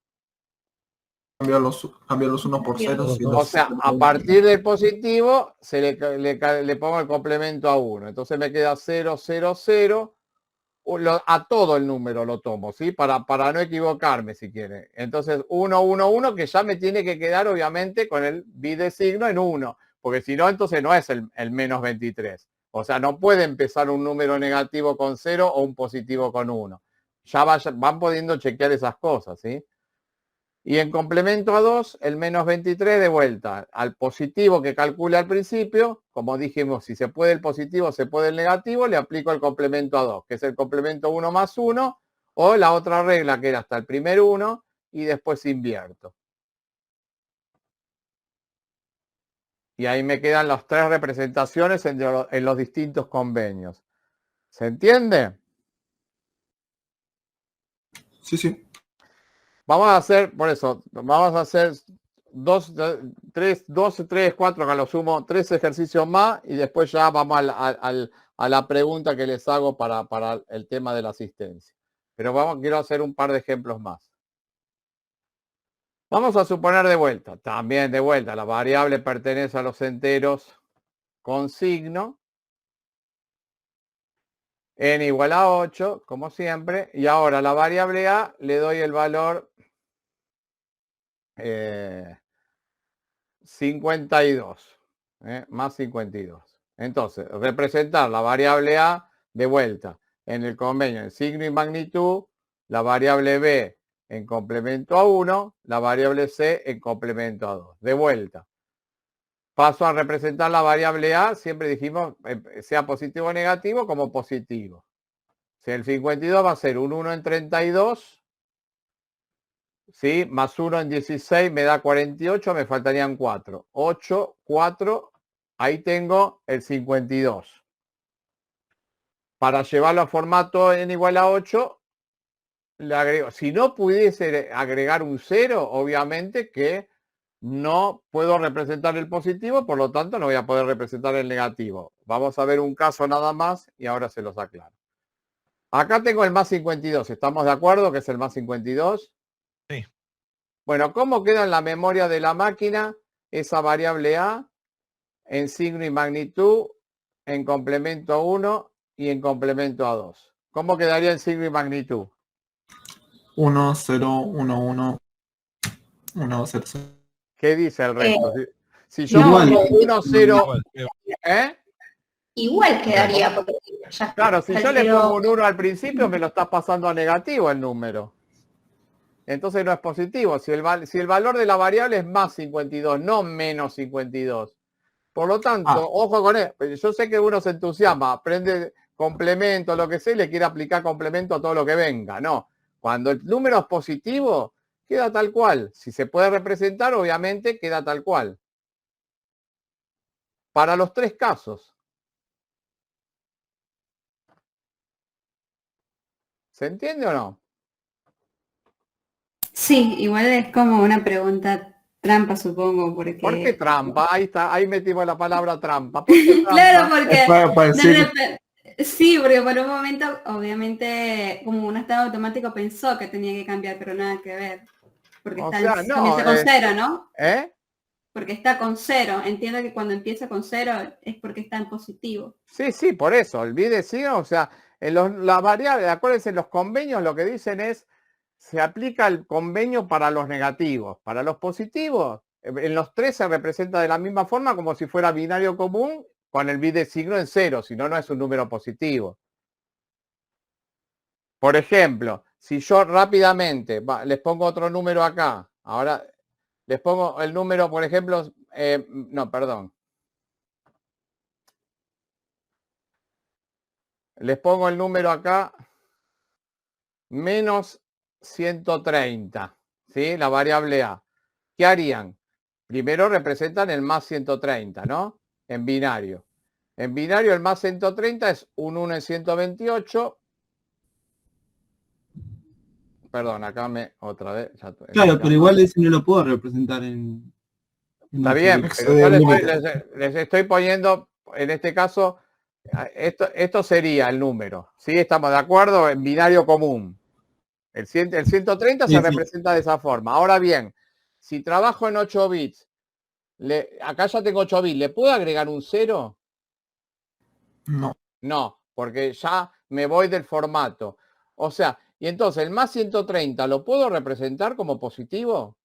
Cambiar los unos por ceros. O sea, a partir del positivo le pongo el complemento a 1. Entonces me queda 0, 0, 0. A todo el número lo tomo, ¿sí? Para no equivocarme, si quiere. Entonces, 1, 1, 1, que ya me tiene que quedar, obviamente, con el bit de signo en 1. Porque si no, entonces no es el menos 23. O sea, no puede empezar un número negativo con 0 o un positivo con 1. Ya van pudiendo chequear esas cosas, ¿sí? Y en complemento a 2, el menos 23 de vuelta al positivo que calcule al principio. Como dijimos, si se puede el positivo, se puede el negativo, le aplico el complemento a 2, que es el complemento 1 más 1, o la otra regla que era hasta el primer 1 y después invierto. Y ahí me quedan las 3 representaciones en los distintos convenios. ¿Se entiende? Sí, sí. Vamos a hacer, por eso, vamos a hacer 2, 3, 12, 3, 4, que a lo sumo 3 ejercicios más y después ya vamos a la pregunta que les hago para el tema de la asistencia. Pero quiero hacer un par de ejemplos más. Vamos a suponer de vuelta, también de vuelta, la variable pertenece a los enteros con signo. N igual a 8, como siempre. Y ahora la variable A le doy el valor 52, más 52. Entonces, representar la variable A de vuelta en el convenio en signo y magnitud, la variable B en complemento a 1, la variable C en complemento a 2. De vuelta. Paso a representar la variable A, siempre dijimos, sea positivo o negativo, como positivo. Si el 52 va a ser un 1 en 32, ¿sí? Más 1 en 16 me da 48, me faltarían 4. 8, 4, ahí tengo el 52. Para llevarlo a formato n igual a 8, le agrego. Si no pudiese agregar un 0, obviamente que no puedo representar el positivo, por lo tanto no voy a poder representar el negativo. Vamos a ver un caso nada más y ahora se los aclaro. Acá tengo el más 52. ¿Estamos de acuerdo que es el más 52? Sí. Bueno, ¿cómo queda en la memoria de la máquina esa variable A en signo y magnitud, en complemento a 1 y en complemento a 2? ¿Cómo quedaría en signo y magnitud? 1, 0, 1, 1, 1, 0, 0. ¿Qué dice el resto? Si yo igual. pongo 1, 0, Igual quedaría, porque ya claro, si yo le pero- pongo un 1 al principio, me lo está pasando a negativo el número. Entonces no es positivo. Si el valor de la variable es más 52, no menos 52. Por lo tanto, ojo con él. Yo sé que uno se entusiasma, aprende complemento, lo que sea, y le quiere aplicar complemento a todo lo que venga. No. Cuando el número es positivo, queda tal cual. Si se puede representar, obviamente queda tal cual. Para los tres casos. ¿Se entiende o no? Sí, igual es como una pregunta trampa, supongo, porque... ¿Por qué trampa? Ahí está, ahí metimos la palabra trampa. ¿Por qué trampa? Claro, porque para decir- sí, porque por un momento, obviamente, como un estado automático pensó que tenía que cambiar, pero nada que ver. Porque O está sea, no, comienza con 0, ¿no? ¿Eh? Porque está con 0. Entiendo que cuando empieza con 0 es porque está en positivo. Sí, sí, por eso, olvide, sí, o sea, en las variables, acuérdense, en los convenios lo que dicen es, se aplica el convenio para los negativos. Para los positivos, en los tres se representa de la misma forma como si fuera binario común con el bit de signo en 0, si no, no es un número positivo. Por ejemplo, si yo rápidamente, les pongo otro número acá, ahora les pongo el número, por ejemplo, no, perdón. Les pongo el número acá, menos 130, ¿sí? La variable A. ¿Qué harían? Primero representan el más 130, ¿no? En binario. En binario el más 130 es un 1 en 128. Perdón, acá otra vez. Claro, pero igual ese no lo puedo representar en Está bien, pero yo les estoy poniendo, en este caso, esto sería el número. ¿Sí? ¿Estamos de acuerdo? En binario común. El 130 Sí, se sí. representa de esa forma. Ahora bien, si trabajo en 8 bits, acá ya tengo 8 bits, ¿le puedo agregar un 0? No. No, porque ya me voy del formato. O sea, y entonces el más 130, ¿lo puedo representar como positivo?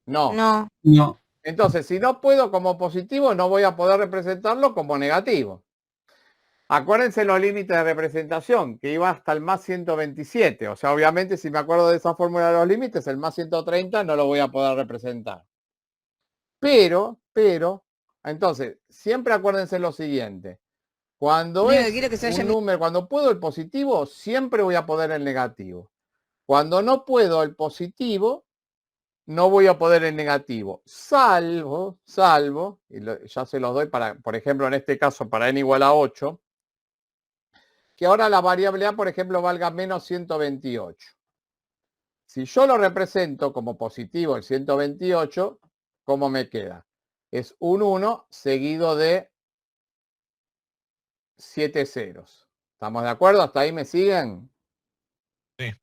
No. No. No. Entonces, si no puedo como positivo, no voy a poder representarlo como negativo. Acuérdense los límites de representación, que iba hasta el más 127. O sea, obviamente, si me acuerdo de esa fórmula de los límites, el más 130 no lo voy a poder representar. Pero, entonces, siempre acuérdense lo siguiente. Cuando es un número, cuando puedo el positivo, siempre voy a poder el negativo. Cuando no puedo el positivo, no voy a poder el negativo, salvo, y ya se los doy para, por ejemplo, en este caso, para n igual a 8, que ahora la variable A, por ejemplo, valga menos 128. Si yo lo represento como positivo el 128, ¿cómo me queda? Es un 1 seguido de 7 ceros. ¿Estamos de acuerdo? ¿Hasta ahí me siguen? Sí.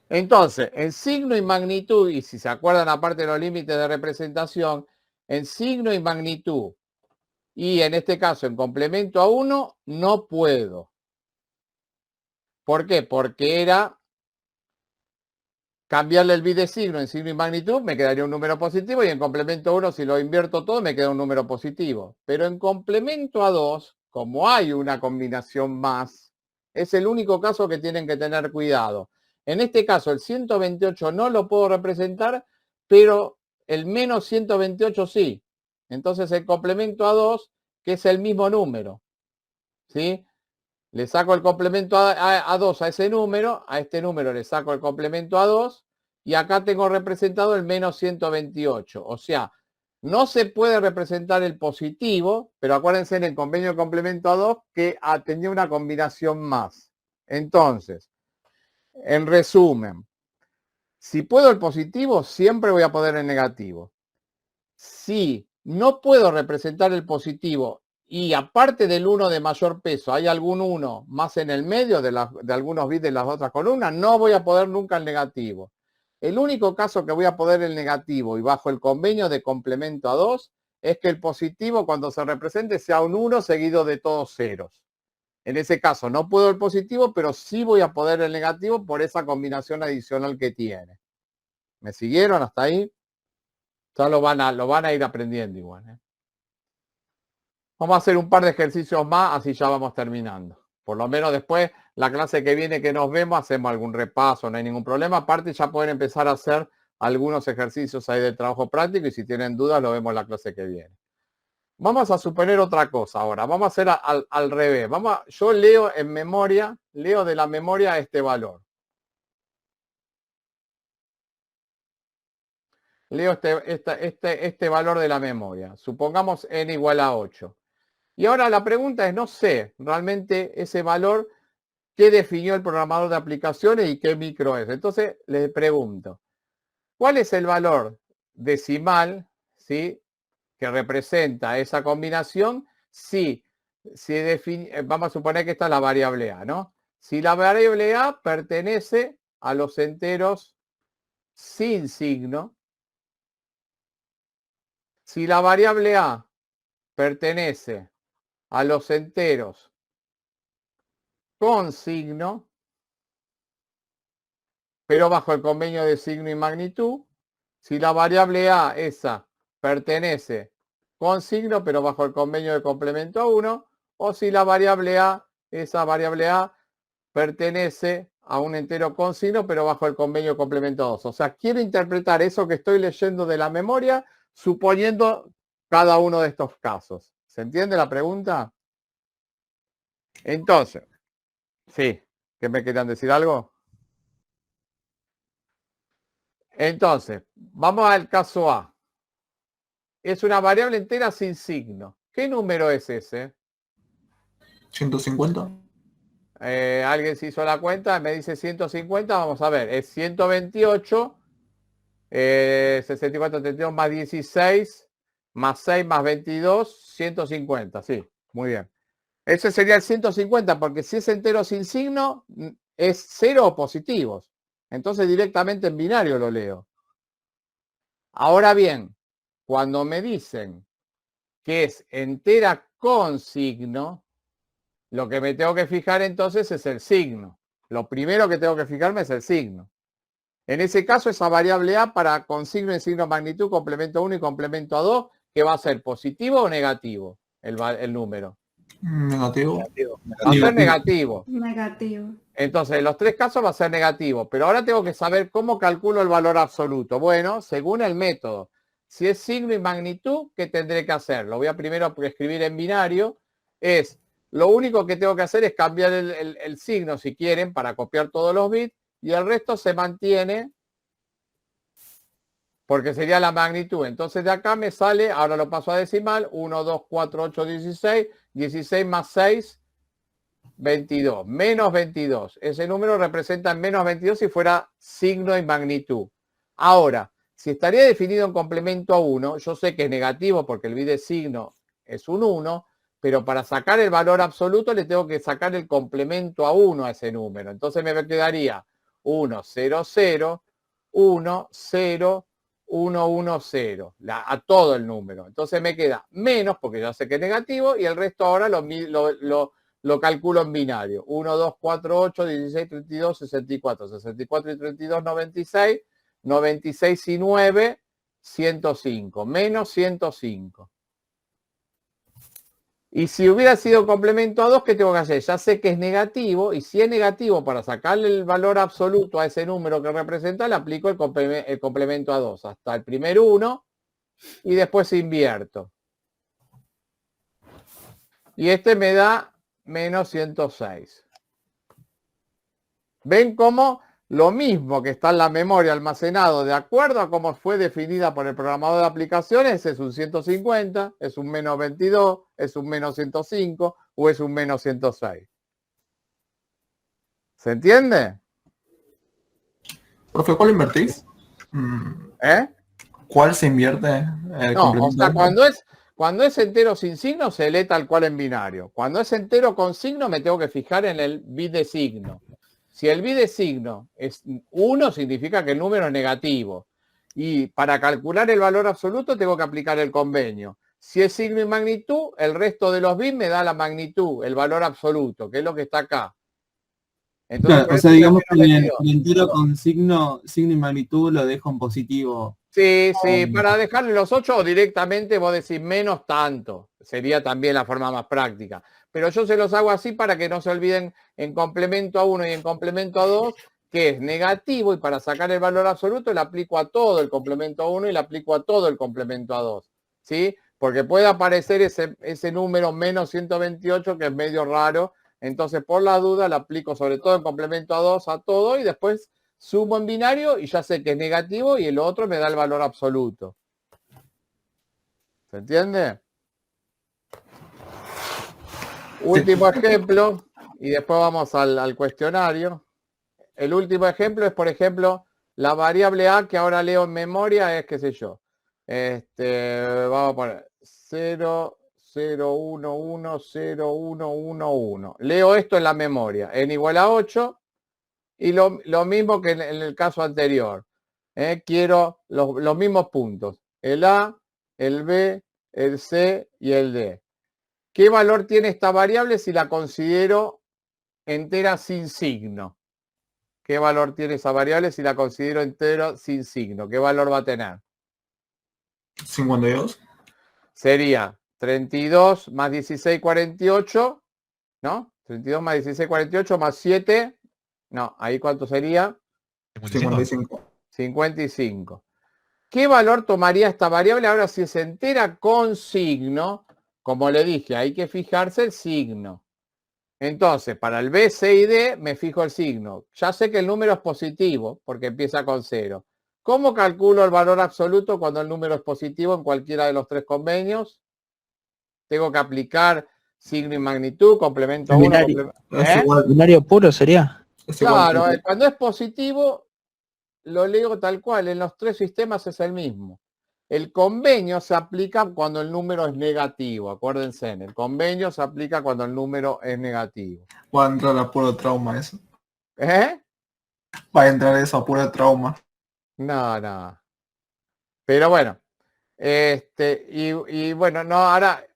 Entonces, en signo y magnitud, y si se acuerdan aparte de los límites de representación, en signo y magnitud, y en este caso en complemento a 1, no puedo. ¿Por qué? Porque era cambiarle el bit de signo en signo y magnitud, me quedaría un número positivo, y en complemento a 1, si lo invierto todo, me queda un número positivo. Pero en complemento a 2, como hay una combinación más, es el único caso que tienen que tener cuidado. En este caso, el 128 no lo puedo representar, pero el menos 128 sí. Entonces, el complemento a 2, que es el mismo número, ¿sí? Le saco el complemento a 2 a ese número, a este número le saco el complemento a 2, y acá tengo representado el menos 128. O sea, no se puede representar el positivo, pero acuérdense en el convenio de complemento a 2 que tenía una combinación más. Entonces, en resumen, si puedo el positivo, siempre voy a poder el negativo. Si no puedo representar el positivo y aparte del 1 de mayor peso hay algún 1 más en el medio de algunos bits de las otras columnas, no voy a poder nunca el negativo. El único caso que voy a poder el negativo y bajo el convenio de complemento a 2 es que el positivo cuando se represente sea un 1 seguido de todos ceros. En ese caso no puedo el positivo, pero sí voy a poder el negativo por esa combinación adicional que tiene. ¿Me siguieron hasta ahí? Ya lo van a ir aprendiendo igual, ¿eh? Vamos a hacer un par de ejercicios más, así ya vamos terminando. Por lo menos después, la clase que viene que nos vemos, hacemos algún repaso, no hay ningún problema. Aparte, ya pueden empezar a hacer algunos ejercicios ahí de trabajo práctico y si tienen dudas, lo vemos la clase que viene. Vamos a suponer otra cosa ahora. Vamos a hacer al revés. Yo leo en memoria, leo de la memoria este valor. Leo este valor de la memoria. Supongamos n igual a 8. Y ahora la pregunta es, no sé realmente ese valor que definió el programador de aplicaciones y qué micro es. Entonces les pregunto, ¿cuál es el valor decimal, ¿sí?, que representa esa combinación? Vamos a suponer que esta es la variable a, ¿no? Si la variable a pertenece a los enteros sin signo, si la variable a pertenece a los enteros con signo, pero bajo el convenio de signo y magnitud, si la variable a esa pertenece con signo, pero bajo el convenio de complemento a 1, o si la variable a, esa variable a, pertenece a un entero con signo, pero bajo el convenio de complemento a 2. O sea, quiero interpretar eso que estoy leyendo de la memoria, suponiendo cada uno de estos casos. ¿Se entiende la pregunta? Entonces, sí, ¿que me querían decir algo? Entonces, vamos al caso A. Es una variable entera sin signo. ¿Qué número es ese? 150. Alguien se hizo la cuenta, me dice 150, vamos a ver, es 128, 64, 32 más 16, más 6 más 22, 150, sí, muy bien. Ese sería el 150, porque si es entero sin signo, es 0 o positivos. Entonces directamente en binario lo leo. Ahora bien, cuando me dicen que es entera con signo, lo que me tengo que fijar entonces es el signo. Lo primero que tengo que fijarme es el signo. En ese caso, esa variable a para con signo en signo magnitud, complemento a 1 y complemento a 2, que va a ser positivo o negativo el número. Negativo. Va a ser negativo. Negativo. Entonces, en los tres casos va a ser negativo. Pero ahora tengo que saber cómo calculo el valor absoluto. Bueno, según el método. Si es signo y magnitud, ¿qué tendré que hacer? Lo voy a primero escribir en binario. Lo único que tengo que hacer es cambiar el signo, si quieren, para copiar todos los bits. Y el resto se mantiene porque sería la magnitud. Entonces de acá me sale, ahora lo paso a decimal, 1, 2, 4, 8, 16. 16 más 6, 22, menos 22. Ese número representa menos 22 si fuera signo y magnitud. Ahora, si estaría definido en complemento a 1, yo sé que es negativo porque el bit de signo es un 1, pero para sacar el valor absoluto le tengo que sacar el complemento a 1 a ese número. Entonces me quedaría 1, 0, 0, 1, 0, 1, 1, 0, a todo el número. Entonces me queda menos, porque ya sé que es negativo, y el resto ahora lo calculo en binario. 1, 2, 4, 8, 16, 32, 64. 64 y 32, 96. 96 y 9, 105. Menos 105. Y si hubiera sido complemento a 2, ¿qué tengo que hacer? Ya sé que es negativo, y si es negativo, para sacarle el valor absoluto a ese número que representa, le aplico el complemento a 2 hasta el primer 1, y después invierto. Y este me da menos 106. ¿Ven cómo lo mismo que está en la memoria almacenado de acuerdo a cómo fue definida por el programador de aplicaciones? Es un 150, es un menos 22, es un menos 105 o es un menos 106. ¿Se entiende? Profe, ¿cuál invertís? ¿Cuál se invierte? No, o sea, cuando es entero sin signo se lee tal cual en binario. Cuando es entero con signo me tengo que fijar en el bit de signo. Si el bit de signo es 1, significa que el número es negativo. Y para calcular el valor absoluto tengo que aplicar el convenio. Si es signo y magnitud, el resto de los bits me da la magnitud, el valor absoluto, que es lo que está acá. Entonces, claro, o sea, digamos que el entero con signo y magnitud lo dejo en positivo. Sí, para dejarle los 8 o directamente vos decís menos tanto. Sería también la forma más práctica. Pero yo se los hago así para que no se olviden en complemento a 1 y en complemento a 2, que es negativo, y para sacar el valor absoluto le aplico a todo el complemento a 1 y le aplico a todo el complemento a 2. ¿Sí? Porque puede aparecer ese número menos 128 que es medio raro. Entonces, por la duda, le aplico sobre todo en complemento a 2 a todo y después sumo en binario y ya sé que es negativo y el otro me da el valor absoluto. ¿Se entiende? Último ejemplo, y después vamos al cuestionario. El último ejemplo es, por ejemplo, la variable A que ahora leo en memoria es, qué sé yo, vamos a poner 0, 0, 1, 1, 0, 1, 1, 1. Leo esto en la memoria, n igual a 8, y lo mismo que en el caso anterior. Quiero los mismos puntos, el A, el B, el C y el D. ¿Qué valor tiene esta variable si la considero entera sin signo? ¿Qué valor tiene esa variable si la considero entera sin signo? ¿Qué valor va a tener? 52. Sería 32 más 16, 48, ¿no? 32 más 16, 48 más 7. No, ahí ¿cuánto sería? 55. 55. ¿Qué valor tomaría esta variable ahora si es entera con signo? Como le dije, hay que fijarse el signo. Entonces, para el B, C y D me fijo el signo. Ya sé que el número es positivo porque empieza con 0. ¿Cómo calculo el valor absoluto cuando el número es positivo en cualquiera de los tres convenios? Tengo que aplicar signo y magnitud, complemento a 1. Binario puro sería. Claro, cuando es positivo lo leo tal cual. En los tres sistemas es el mismo. El convenio se aplica cuando el número es negativo. Acuérdense, el convenio se aplica cuando el número es negativo. Va a entrar a puro trauma eso. Va a entrar eso a puro trauma. No. Pero bueno. Y bueno, no, ahora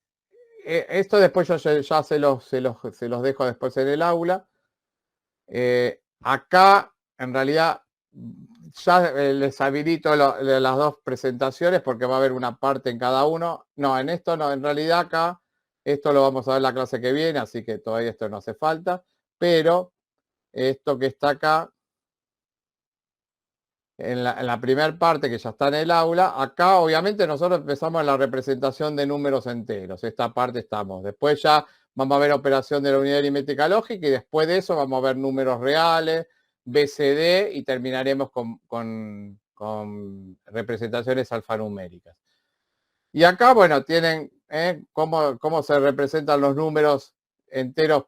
esto después yo ya se los dejo después en el aula. Acá, en realidad, ya les habilito las dos presentaciones porque va a haber una parte en cada uno. No, en esto no, en realidad acá, esto lo vamos a ver la clase que viene, así que todavía esto no hace falta. Pero esto que está acá, en la primera parte que ya está en el aula, acá obviamente nosotros empezamos en la representación de números enteros. Esta parte estamos. Después ya vamos a ver operación de la unidad aritmética lógica y después de eso vamos a ver números reales, BCD y terminaremos con representaciones alfanuméricas. Y acá, bueno, tienen cómo se representan los números enteros,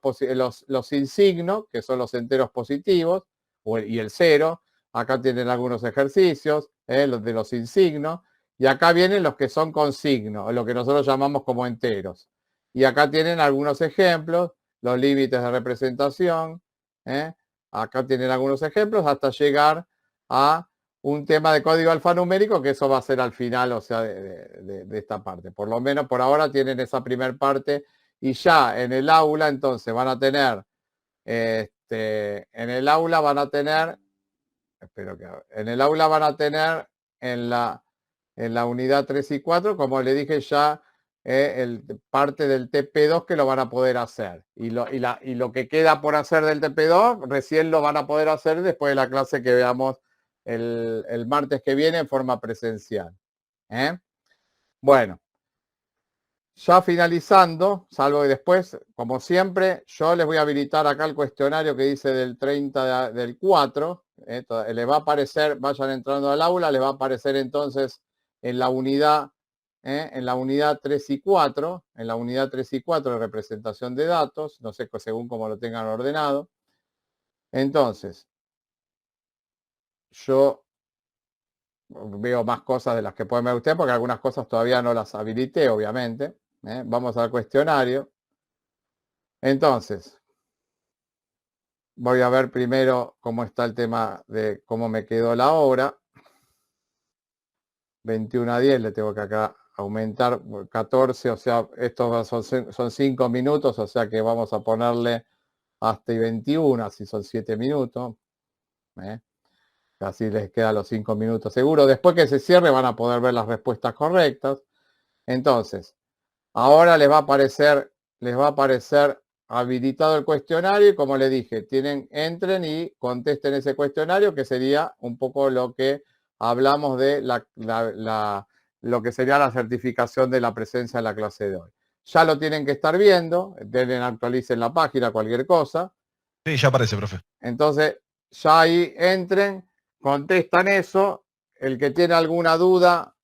los sin signo, que son los enteros positivos, y el 0. Acá tienen algunos ejercicios, los de los sin signo. Y acá vienen los que son con signo, lo que nosotros llamamos como enteros. Y acá tienen algunos ejemplos, los límites de representación. Acá tienen algunos ejemplos hasta llegar a un tema de código alfanumérico, que eso va a ser al final, o sea, de esta parte. Por lo menos por ahora tienen esa primera parte y ya en el aula entonces van a tener, en el aula van a tener, en la unidad 3 y 4, como le dije ya, parte del TP2 que lo van a poder hacer. Y lo que queda por hacer del TP2, recién lo van a poder hacer después de la clase que veamos el martes que viene en forma presencial. Bueno, ya finalizando, salvo que después, como siempre, yo les voy a habilitar acá el cuestionario que dice del 30 del 4. Les va a aparecer, vayan entrando al aula, les va a aparecer entonces en la unidad 3 y 4, en la unidad 3 y 4 de representación de datos, no sé según cómo lo tengan ordenado. Entonces, yo veo más cosas de las que pueden ver ustedes, porque algunas cosas todavía no las habilité, obviamente. Vamos al cuestionario. Entonces, voy a ver primero cómo está el tema de cómo me quedó la hora. 21 a 10 le tengo que acá aumentar 14, o sea, estos son 5 minutos, o sea que vamos a ponerle hasta y 21, así son 7 minutos. Así les quedan los 5 minutos seguro. Después que se cierre van a poder ver las respuestas correctas. Entonces, ahora les va a aparecer habilitado el cuestionario y como les dije, entren y contesten ese cuestionario, que sería un poco lo que hablamos de lo que sería la certificación de la presencia en la clase de hoy. Ya lo tienen que estar viendo, actualicen la página, cualquier cosa. Sí, ya aparece, profe. Entonces, ya ahí entren, contestan eso. El que tiene alguna duda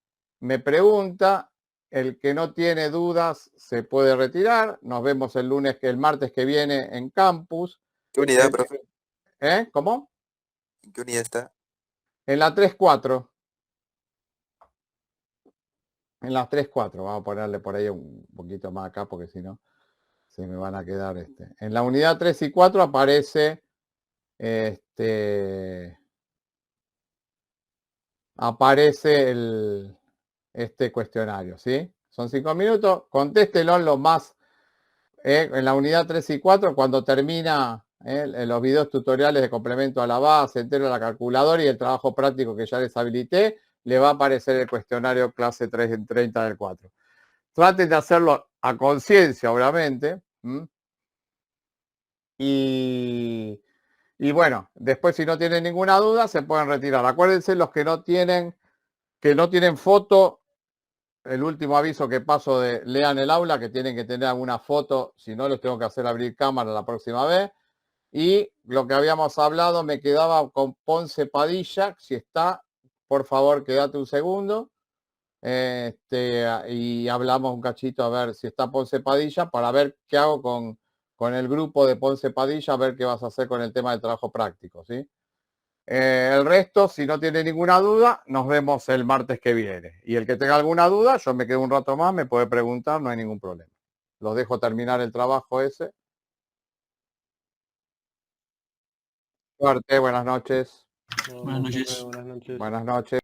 me pregunta. El que no tiene dudas se puede retirar. Nos vemos el martes que viene en campus. ¿Qué unidad, profe? ¿Cómo? ¿En qué unidad está? En la 3-4. En las 3-4. Vamos a ponerle por ahí un poquito más acá porque si no se me van a quedar. En la unidad 3 y 4 aparece este cuestionario, ¿sí? Son 5 minutos, contéstelo lo más en la unidad 3 y 4 cuando termina en los videos tutoriales de complemento a la base, entero a la calculadora y el trabajo práctico que ya les habilité, le va a aparecer el cuestionario clase 3 en 30 del 4. Traten de hacerlo a conciencia, obviamente. Y bueno, después si no tienen ninguna duda se pueden retirar. Acuérdense los que no tienen foto, el último aviso que paso de lean el aula, que tienen que tener alguna foto, si no los tengo que hacer abrir cámara la próxima vez. Y lo que habíamos hablado, me quedaba con Ponce Padilla, si está, por favor quédate un segundo. Y hablamos un cachito a ver si está Ponce Padilla, para ver qué hago con el grupo de Ponce Padilla, a ver qué vas a hacer con el tema de trabajo práctico, ¿sí? El resto, si no tiene ninguna duda, nos vemos el martes que viene. Y el que tenga alguna duda, yo me quedo un rato más, me puede preguntar, no hay ningún problema. Los dejo terminar el trabajo ese. Suerte, buenas noches. Buenas noches. Buenas noches. Buenas noches.